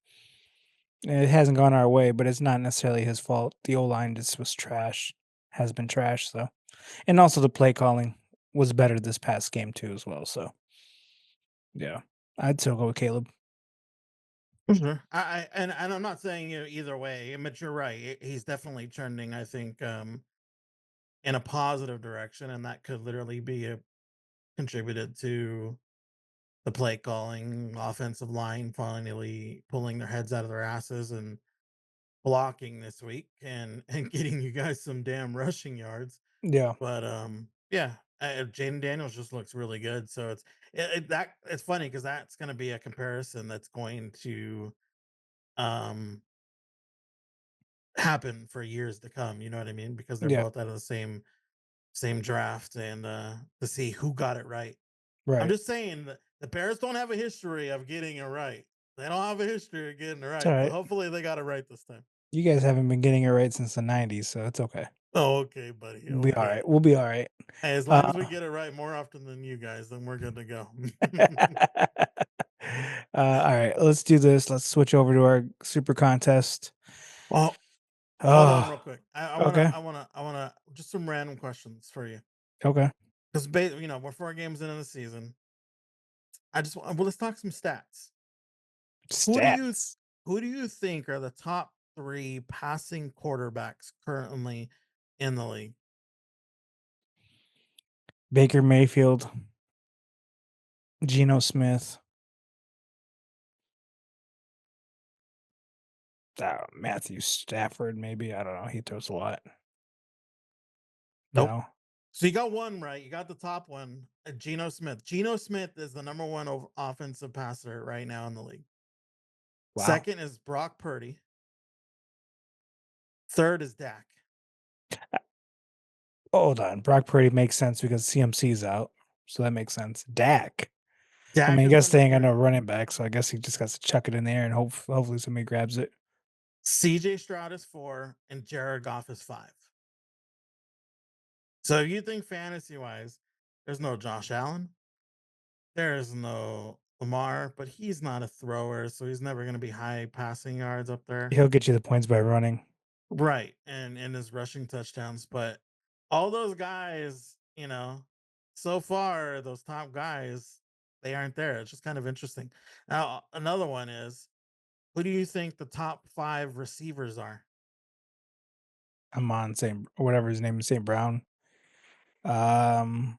it hasn't gone our way, but it's not necessarily his fault. The O line just was trash. Has been trash. So, and also the play calling was better this past game too, as well. So yeah, I'd still go with Caleb. For sure. And I'm not saying either way, but you're right. He's definitely trending, I think, in a positive direction, and that could literally be contributed to the play calling, offensive line finally pulling their heads out of their asses and blocking this week and getting you guys some damn rushing yards. Yeah, But yeah, Jaden Daniels just looks really good. So it's funny because that's going to be a comparison that's going to um happen for years to come. You know what I mean? Because they're yeah, both out of the same draft, and to see who got it right. I'm right. just saying that the Bears don't have a history of getting it right. They don't have a history of getting it It's all right, but right. hopefully they got it right this time. You guys haven't been getting it right since the '90s, so it's okay. Oh, okay, buddy. We'll be all Okay. right. We'll be all right. Hey, as long Uh, as we get it right more often than you guys, then we're good to go. all right, let's do this. Let's switch over to our super contest. Well, hold on Oh, real quick. okay, I wanna just some random questions for you. okay. Because we're 4 games into the season. Let's talk some stats. Who do you Stats. who do you think are the top 3 passing quarterbacks currently in the league? Baker Mayfield, Geno Smith, Matthew Stafford, maybe. I don't know. He throws a lot. Nope. No. So you got one right. You got the top one, Geno Smith. Geno Smith is the number one offensive passer right now in the league. Wow. Second is Brock Purdy. Third is Dak. Hold on. Brock Purdy makes sense because CMC's out. So that makes sense. Dak. Dak I is guess number they ain't got no three. running back, so I guess he just got to chuck it in there and hopefully somebody grabs it. CJ Stroud is 4, and Jared Goff is 5. So if you think fantasy wise, there's no Josh Allen, there's no Lamar, but he's not a thrower, so he's never going to be high passing yards up there. He'll get you the points by running. Right. And his rushing touchdowns. But all those guys, so far, those top guys, they aren't there. It's just kind of interesting. Now, another one is, who do you think the top 5 receivers are? I'm on St. whatever his name is, St. Brown. Um,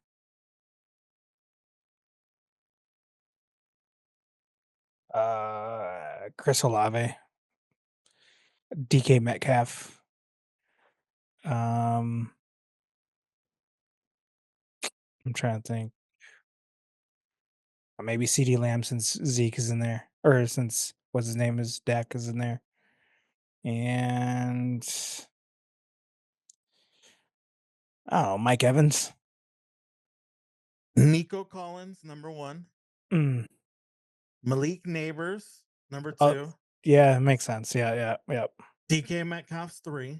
Chris Olave, DK Metcalf. Um, I'm trying to think. Maybe CD Lamb since Zeke is in there, or since what's his name is Dak is in there, and I don't know, Mike Evans. Nico Collins, number 1. Mm. Malik Neighbors, number Oh, 2. yeah, it makes sense. Yeah, yeah, yep. DK Metcalf's 3.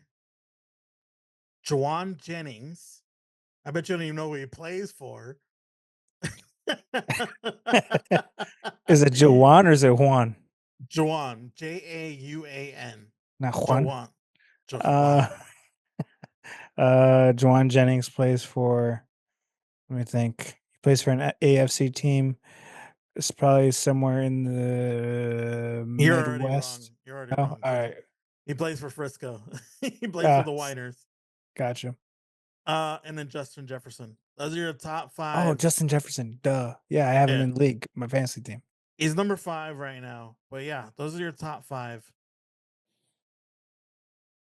Juwan Jennings. I bet you don't even know who he plays for. Is it Jawan or is it Juan? Juwan, Jauan. Not Juan. Jawan. Uh, Jawan. Juwan Jennings plays for. Let me think. He plays for an AFC team. It's probably somewhere in the You're already wrong. Midwest. You're already Oh, wrong. all right. He plays for Frisco. He plays for the Winers. Gotcha. And then Justin Jefferson. Those are your top Oh, 5. Justin Jefferson. Duh. Yeah, I have him Yeah. in league, my fantasy team. He's number 5 right now. But yeah, those are your top 5.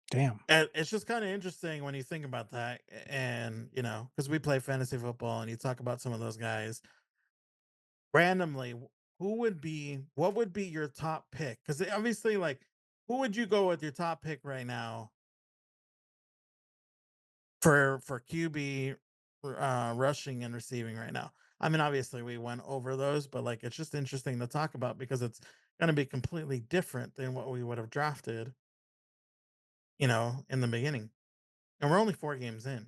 Damn. And it's just kind of interesting when you think about that. And, because we play fantasy football and you talk about some of those guys randomly, what would be your top pick? Because obviously, like, who would you go with your top pick right now for QB, rushing and receiving right now? I mean, obviously we went over those, but like it's just interesting to talk about because it's going to be completely different than what we would have drafted, in the beginning. And we're only 4 games in.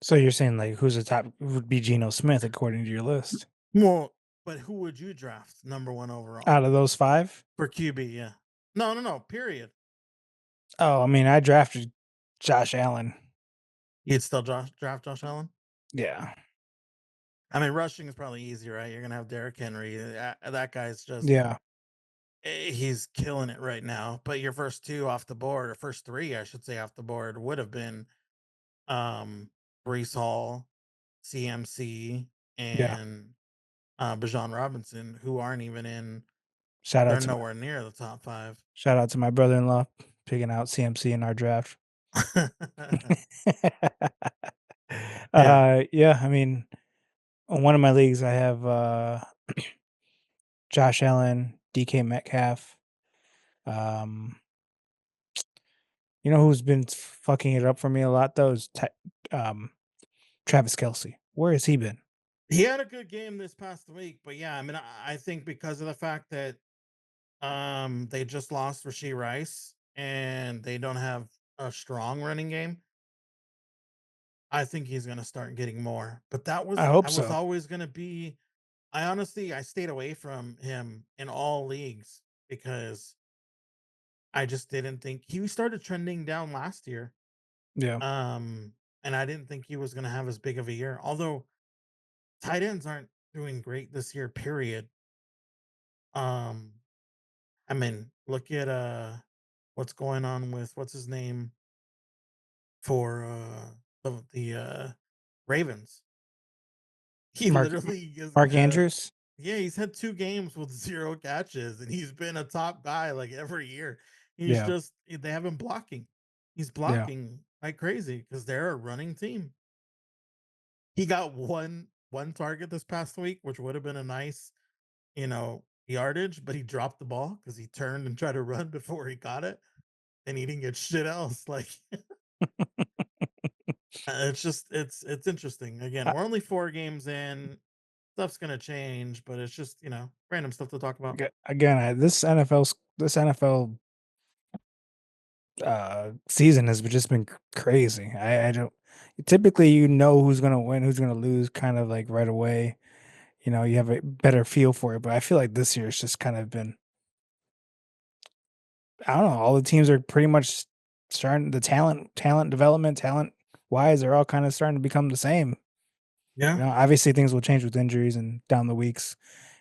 So you're saying like who's the top would be Geno Smith according to your list? Well, but who would you draft number 1 overall Out of those 5? for QB? Yeah. No, no, no. Period. Oh, I mean, I drafted Josh Allen. You'd still draft Josh Allen? Yeah. I mean, rushing is probably easy, right? You're gonna have Derrick Henry. That guy's just Yeah. he's killing it right now. But your first 2 off the board, or first 3, I should say, off the board would have been um Brees Hall, CMC, Yeah. and Bijan Robinson, who aren't even in. Shout They're out to nowhere near the top 5. my brother-in-law picking out CMC in our draft. Yeah, Yeah, I mean, on one of my leagues I have Josh Allen, DK Metcalf. Um, you know who's been fucking it up for me a lot though is um Travis Kelsey. Where has he been? he had a good game this past week, but yeah, I mean, I think because of the fact that they just lost Rasheed Rice and they don't have a strong running game, I think he's going to start getting more. But I hope I was so. always going to be. I stayed away from him in all leagues because I just didn't think he started trending down last year. Yeah. Um, and I didn't think he was going to have as big of a year. Although tight ends aren't doing great this year, period. Um, I mean, look at what's going on with what's his name for the Ravens. He Mark literally is. Mark Andrews? Yeah, he's had 2 games with 0 catches, and he's been a top guy like every year. He's Yeah. just they have him blocking. He's Yeah. blocking like crazy because they're a running team. He got one target this past week, which would have been a nice, yardage, but he dropped the ball because he turned and tried to run before he got it, and he didn't get shit else. Like it's just it's interesting. Again, I, we're only 4 games in. Stuff's gonna change, but it's just random stuff to talk about. again, this NFL season has just been crazy. I don't typically you know who's gonna win, who's gonna lose, kind of like right away. You know, you have a better feel for it. But I feel like this year it's just kind of been I don't know, all the teams are pretty much starting the talent development, talent wise, they're all kind of starting to become the same. Yeah. You know, obviously things will change with injuries and down the weeks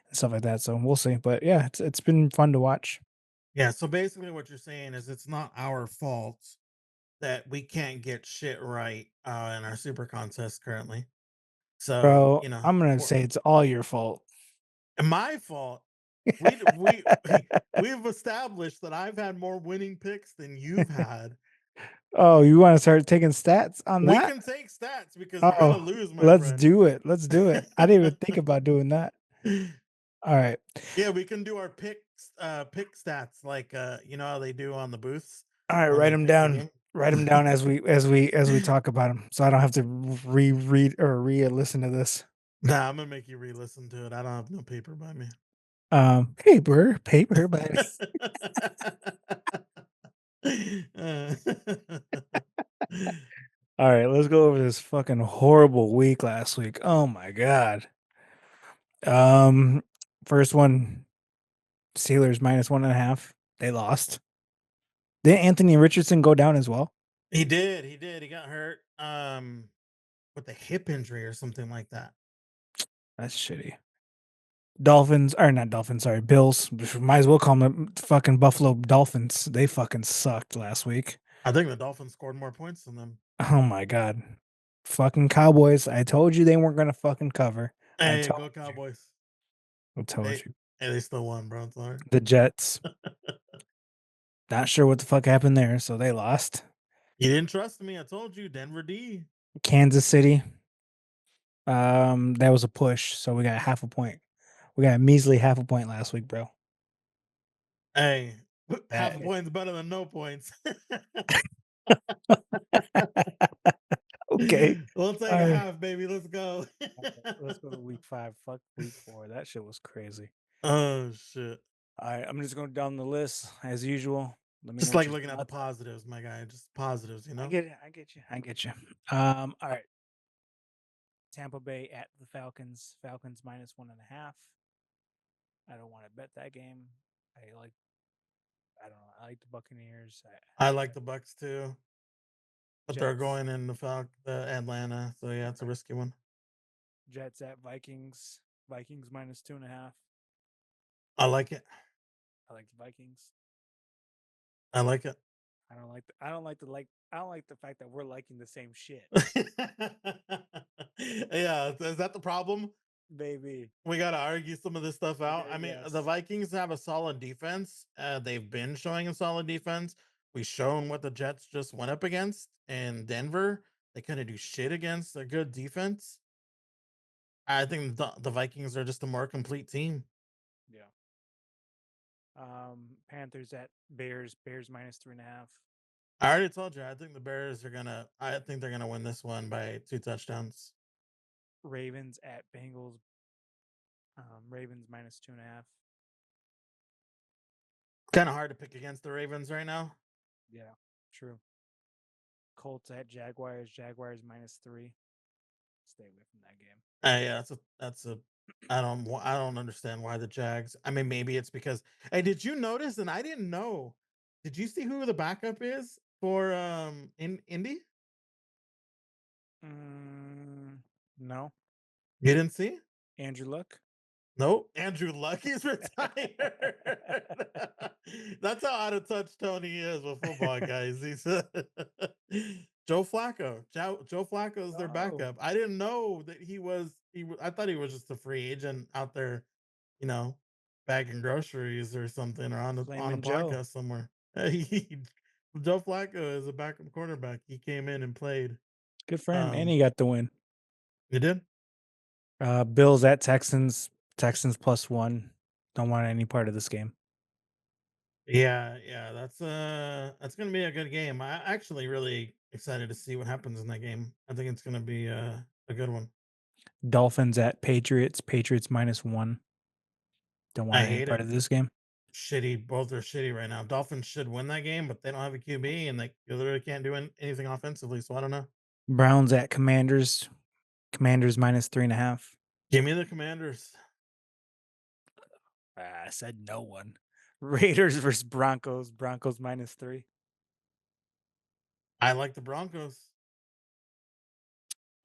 and stuff like that. So we'll see. But yeah, it's been fun to watch. Yeah. So basically, what you're saying is it's not our fault that we can't get shit right in our super contest currently. So Bro, I'm gonna say it's all your fault. and my fault. We we've established that I've had more winning picks than you've had. Oh, you want to start taking stats on We that? can take stats because you're gonna Oh, lose, my let's friend. do it. Let's do it. I didn't even think about doing that. All right. Yeah, we can do our pick stats like how they do on the booths All right, when write they them pick the down. game. Write them down as we talk about them, so I don't have to reread or re-listen to this. Nah, I'm gonna make you re-listen to it. I don't have no paper by me. Paper, but Uh, all right, let's go over this fucking horrible week last week. Oh my god. Um, First one, Steelers -1.5. They lost. Did Anthony Richardson go down as well? he did. He did. He got hurt with a hip injury or something like that. That's shitty. Dolphins or not Dolphins, sorry, Bills. Might as well call them fucking Buffalo Dolphins. They fucking sucked last week. I think the Dolphins scored more points than them. Oh my god. Fucking Cowboys. I told you they weren't gonna fucking cover. I Hey, told go you. Cowboys. I told They you. Hey, they still won, bro. Sorry. The Jets. Not sure what the fuck happened there, so they lost. You didn't trust me. I told you, Denver D. Kansas City. That was a push, so we got half a point. We got a measly half a point last week, bro. Hey, half a That- point's better than no points. Okay. We'll take All a right. half, baby. Let's go. Let's go to week 5. Fuck week 4. That shit was crazy. Oh shit. All right, I'm just going down the list as usual. Let me know Just what like your looking at the thoughts are. positives, my guy. Just positives, you I know? get it. I get you. I get you. All right. Tampa Bay at the Falcons. Falcons minus 1.5. I don't want to bet that game. I like. I don't know. I like the Buccaneers. I like the Bucks too, but they're Jets. going in the Atlanta. So yeah, it's a Right. risky one. Jets at Vikings. Vikings minus 2.5. I like it. I like the Vikings. I like it. I don't like. I don't like the like. I don't like the fact that we're liking the same shit, Yeah, is that the problem? baby. We got to argue some of this stuff out. I mean, the Yes. Vikings have a solid defense. They've been showing a solid defense. We've shown what the Jets just went up against in Denver. They couldn't do shit against a good defense. I think the Vikings are just a more complete team. Yeah. Panthers at Bears. Bears minus 3.5. I already told you. I think the Bears are gonna. I think they're gonna win this one by 2 touchdowns. Ravens at Bengals. Ravens minus 2.5. Kind of hard to pick against the Ravens right now. Yeah, true. Colts at Jaguars. Jaguars minus 3. Stay away from that game. Yeah, that's a. I don't understand why the Jags. I mean, maybe it's because. Hey, did you notice? And I didn't know. Did you see who the backup is for in Indy? No. You didn't see? Andrew Luck. Nope. Andrew Luck is retired. That's how out of touch Tony is with football, guys. He's Joe Flacco. Joe Flacco is their Oh, backup. I didn't know that he was. I thought he was just a free agent out there, you know, bagging groceries or something, or on a Flamin' Joe. podcast somewhere. Joe Flacco is a backup quarterback. He came in and played. Good for him. And Um, he got the win. you did. Bills at Texans. Texans plus 1. Don't want any part of this game. Yeah, yeah, that's gonna be a good game. I actually really excited to see what happens in that game. I think it's gonna be a good one. Dolphins at Patriots. Patriots minus 1. Don't want I any hate part it. of this game. Shitty, both are shitty right now. Dolphins should win that game, but they don't have a QB and they literally can't do anything offensively. So I don't know. Browns at Commanders. Commanders minus 3.5. Give me the Commanders. I said no one. Raiders versus Broncos. Broncos minus 3. I like the Broncos.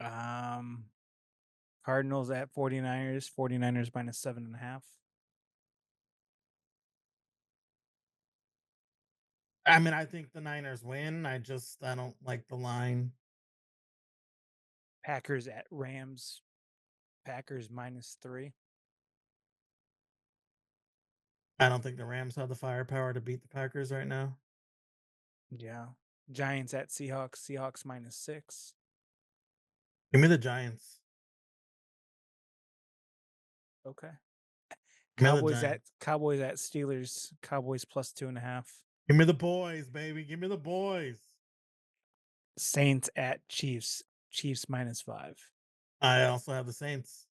Um, Cardinals at 49ers. 49ers minus 7.5. I mean, I think the Niners win. I don't like the line. Packers at Rams. Packers minus 3. I don't think the Rams have the firepower to beat the Packers right now. Yeah. Giants at Seahawks. Seahawks minus 6. Give me the Giants. Okay. Give me the Giants. Cowboys at Steelers. Cowboys plus 2.5. Give me the boys, baby. Give me the boys. Saints at Chiefs. Chiefs minus 5. I also have the Saints.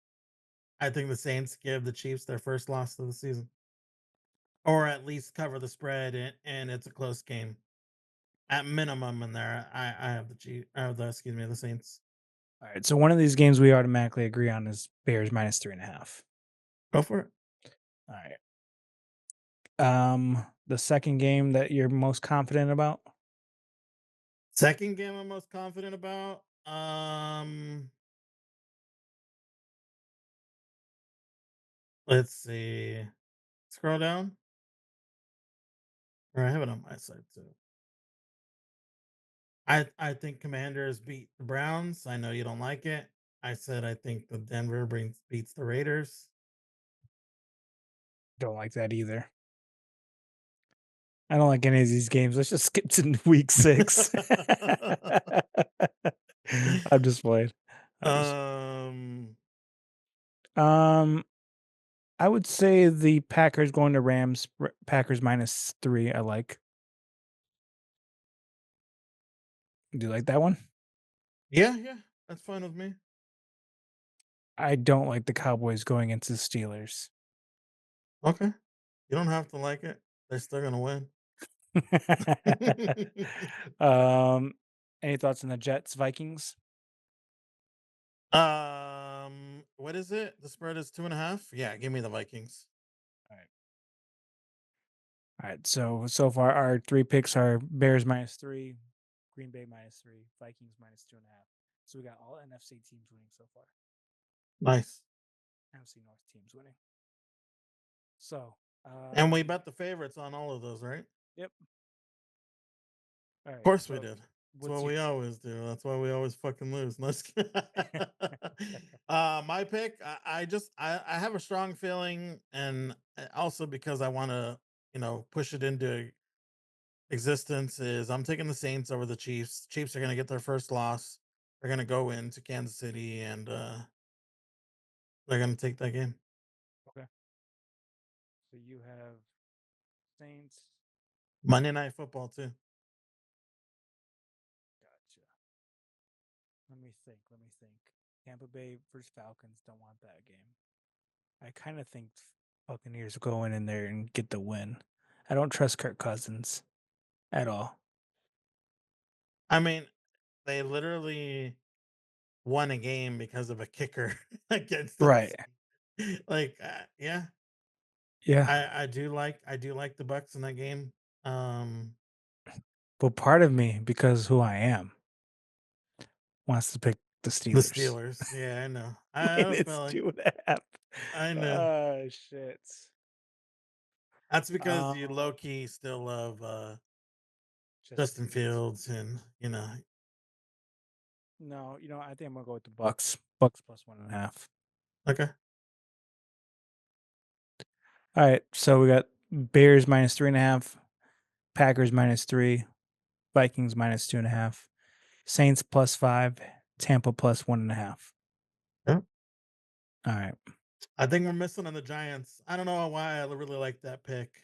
I think the Saints give the Chiefs their first loss of the season, or at least cover the spread, and it's a close game at minimum. In there, I have the Chiefs. I have the the Saints. All right. So one of these games we automatically agree on is Bears minus 3.5. Go for it. All right. The second game that you're most confident about? Second game I'm most confident about. Let's see. Scroll down. Or I have it on my side too. I think Commanders beat the Browns. I know you don't like it. I said I think the Denver beats the Raiders. Don't like that either. I don't like any of these games. Let's just skip to week 6. I'm just playing. I'm just um, I would say the Packers going to Rams. Packers -3. I like. Do you like that one? yeah, that's fine with me. I don't like the Cowboys going into the Steelers. Okay, you don't have to like it. They're still gonna win. um, any thoughts on the Jets Vikings? What is it? The spread is 2.5. Yeah, give me the Vikings. All right. So far our 3 picks are Bears -3, Green Bay -3, Vikings -2.5. So we got all NFC teams winning so far. Nice. NFC North teams winning. So And we bet the favorites on all of those, right? yep. All right. Of course So we did. That's what's what your we always do. That's why we always fucking lose. No, just kidding. My pick, I have a strong feeling, and also because I want to, push it into existence, is I'm taking the Saints over the Chiefs. Chiefs are going to get their first loss. They're going to go into Kansas City, and they're going to take that game. Okay. So you have Saints. Monday Night Football too. Gotcha. Let me think. Tampa Bay versus Falcons. Don't want that game. I kind of think Buccaneers will go in there and get the win. I don't trust Kirk Cousins at all. I mean, they literally won a game because of a kicker against Right. us. Like, yeah, Yeah. I do like the Bucks in that game. But part of me, because who I am, wants to pick the The Steelers. Steelers. Yeah, I know. I have a It's feeling. 2.5. I know. Oh shit. That's because you low key still love Justin Fields, and No, I think I'm gonna go with the Bucks. Bucks +1.5. Okay. All right, so we got Bears -3.5, Packers -3, Vikings -2.5, Saints +5, Tampa +1.5. Yeah. All right. I think we're missing on the Giants. I don't know why I really like that pick.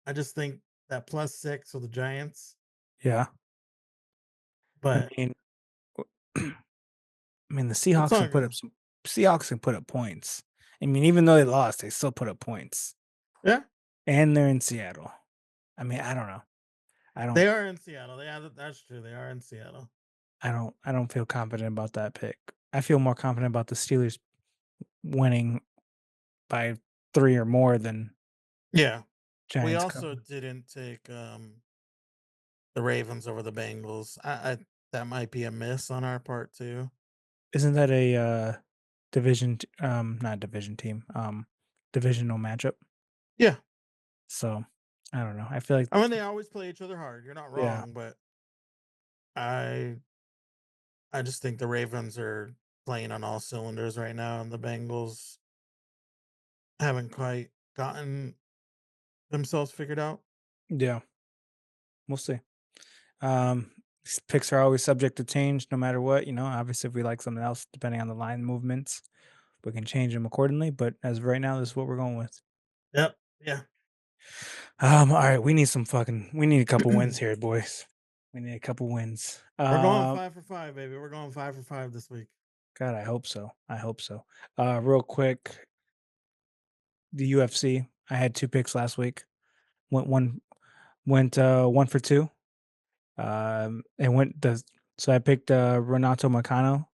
I just think that +6 with the Giants. Yeah. But I mean the it's Seahawks all can put good. up points. I mean, even though they lost, they still put up points. Yeah. And they're in Seattle. I mean, I don't know. They are in Seattle. That's true. They are in Seattle. I don't feel confident about that pick. I feel more confident about the Steelers winning by 3 or more than Yeah. We Giants also cover. didn't take the Ravens over the Bengals. I that might be a miss on our part too. Isn't that a not division team, divisional matchup? Yeah. So, I don't know. I feel like I mean, they always play each other hard. You're not yeah. wrong, but I I just think the Ravens are playing on all cylinders right now, and the Bengals haven't quite gotten themselves figured out. Yeah. We'll see. These picks are always subject to change no matter what, obviously if we like something else depending on the line movements, we can change them accordingly, but as of right now, this is what we're going with. Yep. Yeah. All right, we need a couple wins here, boys. We need a couple wins. We're going 5 for 5, baby. We're going 5 for 5 this week. God, I hope so. Real quick, the UFC. I had 2 picks last week. Went 1 for 2. And so I picked Renato Moicano.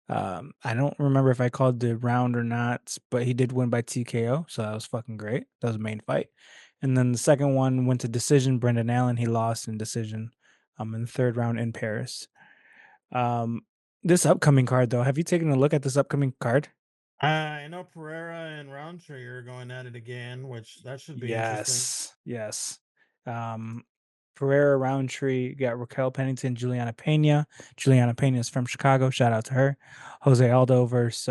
I don't remember if I called the round or not, but he did win by TKO, so that was fucking great. That was the main fight. And then the second one went to decision. Brendan Allen, he lost in decision. In the third round in Paris. This upcoming card though, have you taken a look at this upcoming card? I know Pereira and Roundtree are going at it again, which that should be interesting. Yes. Pereira, Roundtree, got Raquel Pennington, Juliana Pena. Juliana Pena is from Chicago. Shout out to her. Jose Aldo versus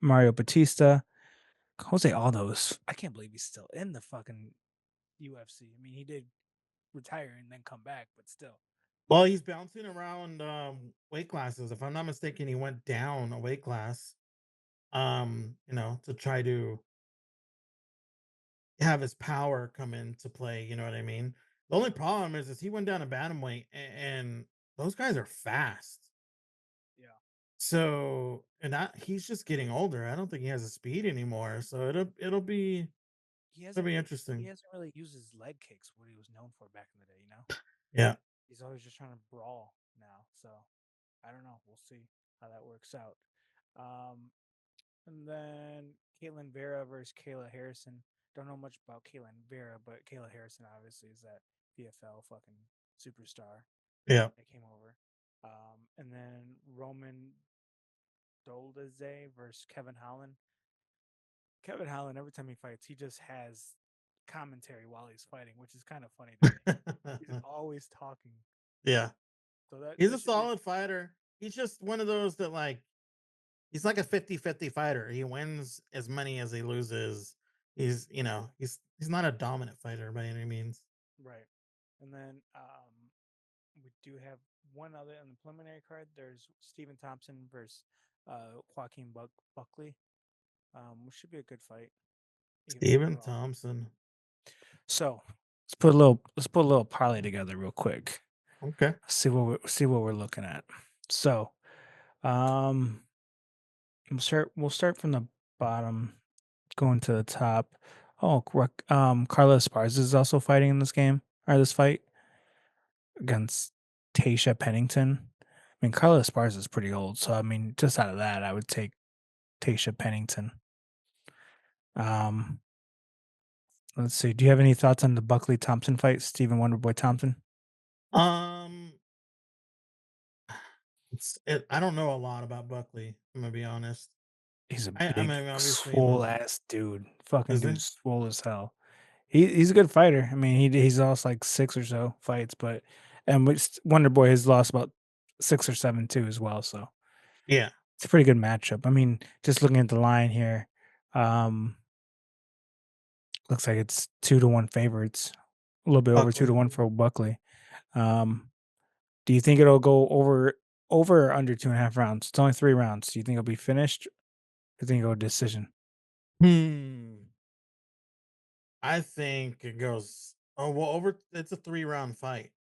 Mario Batista. Jose Aldo's. I can't believe he's still in the fucking UFC. I mean, he did retire and then come back, but still. Well, he's bouncing around weight classes. If I'm not mistaken, he went down a weight class. To try to have his power come into play. You know what I mean? The only problem is he went down a bantamweight, and those guys are fast. Yeah. So, and that he's just getting older. I don't think he has the speed anymore. So it'll be He interesting. hasn't really used his leg kicks, what he was known for back in the day. Yeah. He's always just trying to brawl now. So I don't know. We'll see how that works out. Um, and then Caitlin Vera versus Kayla Harrison. Don't know much about Caitlin Vera, but Kayla Harrison obviously is that PFL fucking superstar Yeah. that came over. And then Roman Dolezay versus Kevin Holland. Kevin Holland, every time he fights, he just has commentary while he's fighting, which is kind of funny to me. He's always talking. Yeah. So that He's a this should be solid fighter. He's just one of those that he's like a 50-50 fighter. He wins as many as he loses. He's not a dominant fighter by any means. right. And then we do have one other on the preliminary card. There's Stephen Thompson versus Joaquin Buckley, which should be a good fight, even Steven overall. Thompson. So let's put a little parlay together real quick. Okay. See what we're looking at. So um we'll start from the bottom, going to the top. Oh, Carla Esparza is also fighting in this game or this fight against Tasha Pennington. I mean, Carla Esparza is pretty old, so I mean, just out of that, I would take Tasha Pennington. Um, let's see. Do you have any thoughts on the Buckley Thompson fight, Stephen Wonderboy Thompson? Um, I don't know a lot about Buckley. I'm gonna be honest. He's a I big, mean, obviously, swole ass dude. Fucking is he? dude, swole as hell. He's a good fighter. I mean, he's lost like six or so fights, but Wonder Boy has lost about six or seven too as well. So Yeah. it's a pretty good matchup. I mean, just looking at the line here, um, looks like it's 2-1 favorites, a little bit over two Buckley. to one for Buckley. Um, do you think it'll go over or under 2.5 rounds? It's only 3 rounds. Do you think it'll be finished? Or do you think it'll go decision? Hmm. I think it goes. Oh well, over. It's a 3-round fight.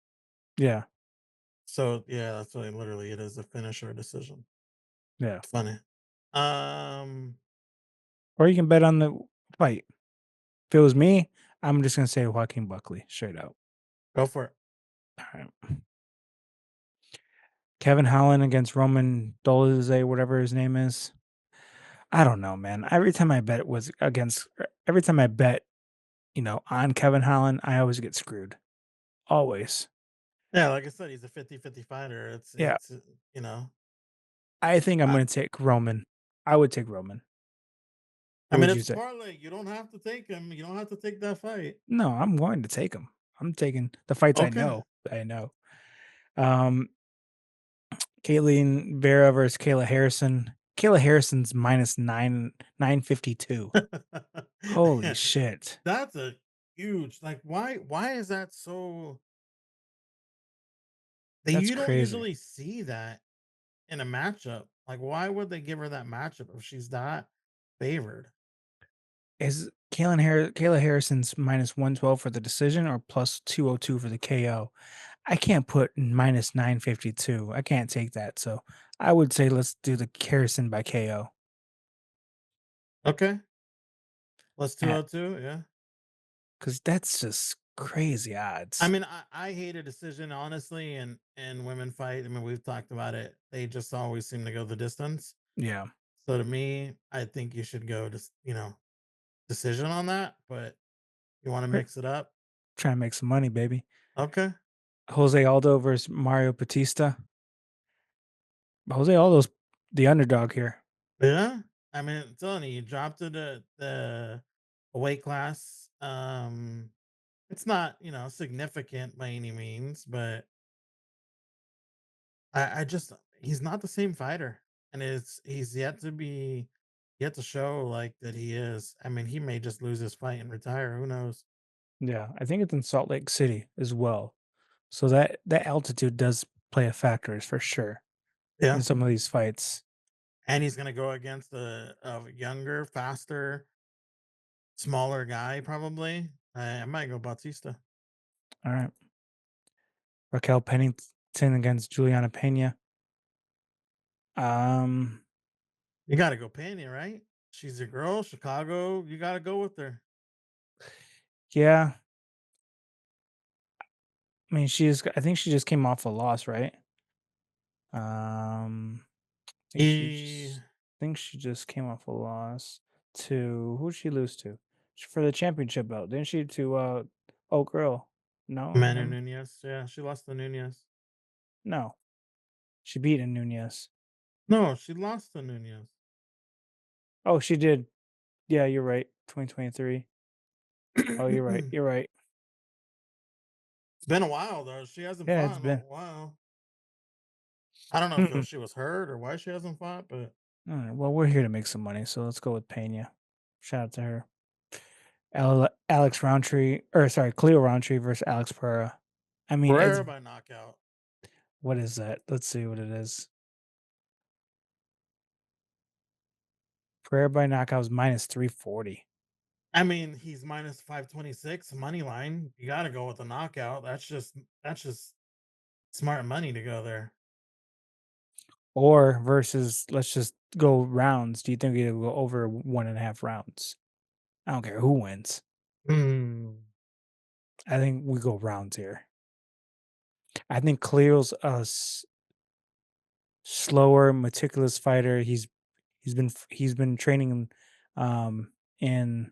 Yeah, So yeah, that's what literally it is, a finish or a decision. yeah. Funny. Um, Or you can bet on the fight. If it was me, I'm just gonna say Joaquin Buckley straight out. go for it. All right. Kevin Holland against Roman Dolezay, whatever his name is. I don't know, man. Every time I bet, on Kevin Holland, I always get screwed. Always. Yeah, like I said, he's a 50-50 fighter. It's Yeah. it's you know. I think I'm I, gonna take Roman. I would take Roman. I What mean, would you it's a say? parlay. You don't have to take him. You don't have to take that fight. No, I'm going to take him. I'm taking the fights I Okay. know. I know. Um, Caitlin Vera versus Kayla Harrison. Kayla Harrison's minus 952. Holy shit. That's a huge. Like, why is that so? That That's you don't crazy. usually see that in a matchup. Like, why would they give her that matchup if she's that favored? Is Kayla Harrison's minus 112 for the decision or plus 202 for the KO? I can't put minus 952. I can't take that. So I would say let's do the Harrison by KO. Okay, plus 202. Yeah. Because that's just crazy I odds. mean, I hate a decision, honestly, and women fight. I mean, we've talked about it. They just always seem to go the distance. Yeah. So to me, I think you should go to decision on that. But you want to We're mix it up? trying to make some money, baby. Okay. Jose Aldo versus Mario Batista. Jose Aldo's the underdog here. Yeah. I mean, I'm telling you, you dropped to the weight class. It's not significant by any means, but I just he's not the same fighter, and he's yet to be He had to show like that he is. I mean, he may just lose his fight and retire. Who knows? Yeah, I think it's in Salt Lake City as well. So that altitude does play a factor for sure Yeah. in some of these fights. And he's gonna go against a younger, faster, smaller guy, probably. I might go Bautista. All right. Raquel Pennington against Juliana Pena. Um, You gotta go Pena, right? She's a girl, Chicago. You gotta go with her. yeah. I mean, I think she just came off a loss, right? He I think she just came off a loss to who'd she lose to? For the championship belt, didn't she to Oak Girl? No, Manu never, Nunez. Yeah, she lost to Nunez. no. She beat Nunez. No, she lost to Nunez. Oh, she did. Yeah, you're right. 2023. Oh, you're right. It's You're right. been a while though. She hasn't Yeah, it's fought in a been. while. I don't know if she was hurt or why she hasn't fought, but All right, well, we're here to make some money, so let's go with Pena. Shout out to her. Alex Roundtree, or sorry, Cleo Roundtree versus Alex Pereira. I mean, it's Pereira by knockout. what is that? Let's see what it is. Pereira by knockout was minus 340. I mean, he's minus 526 money line. You got to go with the knockout. That's just smart money to go there. Or versus, let's just go rounds. Do you think it'll go over 1.5 rounds? I don't care who wins. Mm. I think we go rounds here. I think Cleo's slower, meticulous fighter. He's been training in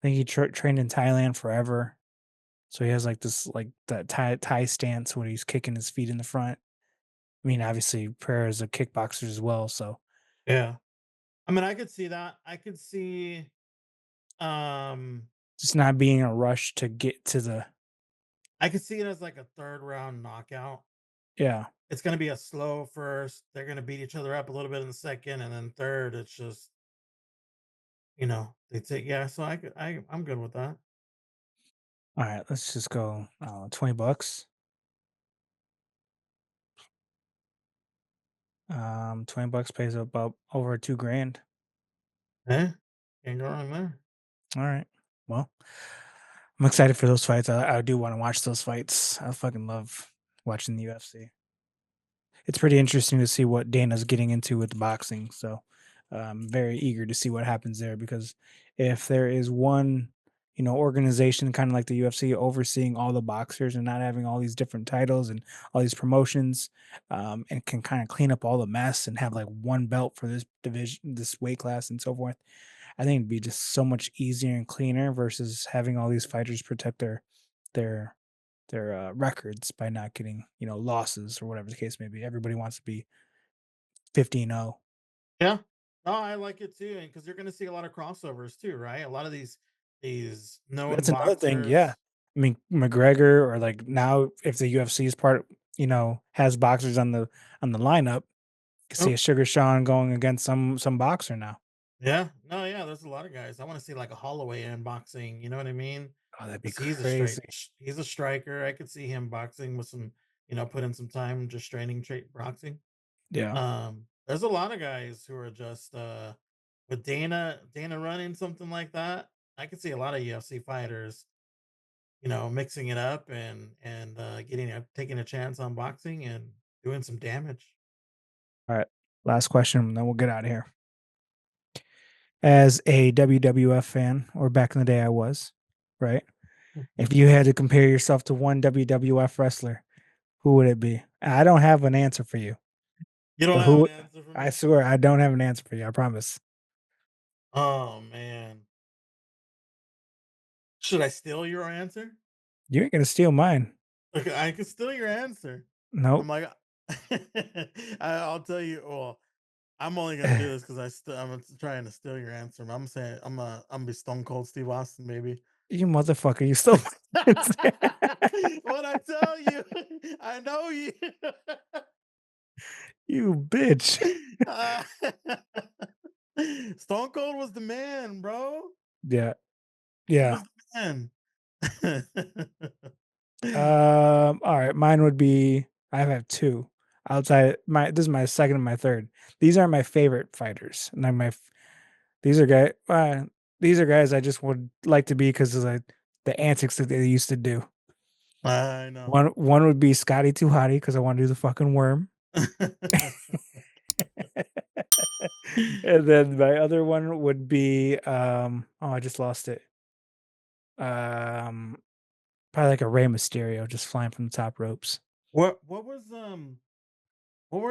I think he trained in Thailand forever. So he has like this like that Thai stance where he's kicking his feet in the front. I mean, obviously Pereira is a kickboxer as well, so Yeah. I mean, I could see that. I could see um just not being a rush to get to the I could see it as like a third round knockout. yeah. It's going to be a slow first. They're going to beat each other up a little bit in the second, and then third, it's just they take yeah. So I'm good with that. All right, let's just go $20. 20 bucks pays about over 2 grand. Eh? Can't go wrong there. All right. Well, I'm excited for those fights. I do want to watch those fights. I fucking love watching the UFC. It's pretty interesting to see what Dana's getting into with boxing. So I'm very eager to see what happens there because if there is one, organization kind of like the UFC overseeing all the boxers and not having all these different titles and all these promotions, and can kind of clean up all the mess and have like one belt for this division, this weight class, and so forth. I think it'd be just so much easier and cleaner versus having all these fighters protect their records by not getting, losses or whatever the case may be. Everybody wants to be 15-0. Yeah. No, I like it too, and because you're going to see a lot of crossovers too, right? A lot of these known That's another thing, yeah. boxers. I mean, McGregor or like now if the UFC is part, has boxers on the lineup, you can see Oh, a Sugar Sean going against some boxer now. yeah. No, yeah. There's a lot of guys. I want to see like a Holloway in boxing. You know what I mean? Oh, that'd be Because crazy. he's a striker. I could see him boxing with some, put in some time just training boxing. Yeah. There's a lot of guys who are just with Dana running something like that. I could see a lot of UFC fighters, mixing it up and taking a chance on boxing and doing some damage. All right. Last question, and then we'll get out of here. As a WWF fan, or back in the day I was, right? If you had to compare yourself to one WWF wrestler, who would it be? I don't have an answer for you, You don't but have who? an answer for I me? swear I don't have an answer for you. I promise. Oh man. Should I steal your answer? You ain't gonna steal mine. Okay, I can steal your answer. I'm Nope. like, I'll tell you. Well, I'm only gonna do this because I'm trying to steal your answer. I'm saying I'm gonna be Stone Cold Steve Austin, baby. You motherfucker! You still What I tell you, I know you. you bitch. Uh, Stone Cold was the man, bro. Yeah. He Yeah. was the man. All right. Mine would be I have two. Outside this is my second and my third. These are my favorite fighters. And these are guys I just would like to be because of the antics that they used to do. I know. One would be Scotty Too Hottie because I want to do the fucking worm. And then my other one would be I just lost it. Probably like a Rey Mysterio just flying from the top ropes. What were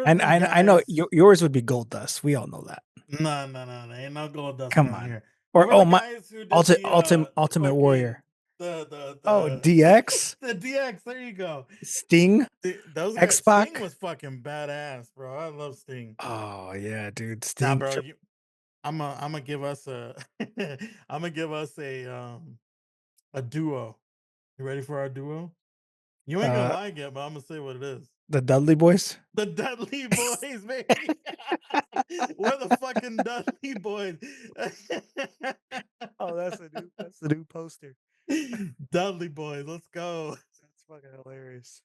And the I know guys? yours would be Gold Dust. We all know that. No, ain't no Gold Dust Come around on. here. Or What were the guys who did the Ultimate fucking- Warrior. The Oh, DX? the DX. There you go. Sting? Those guys. X-Pac? Sting was fucking badass, bro. I love Sting. Oh yeah, dude. Nah, Sting. bro. I'm gonna give us a I'm gonna give us a duo. You ready for our duo? You ain't gonna like it, but I'm gonna say what it is. The Dudley Boys? The Dudley Boys, baby. We're the fucking Dudley Boys. Oh, that's the new poster. Dudley Boys, let's go. That's fucking hilarious.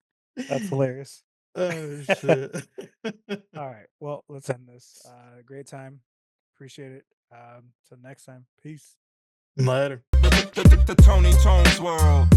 That's hilarious. Oh shit. All right. Well, let's end this. Great time. Appreciate it. Till next time. Peace. Later. The Tony Tones world.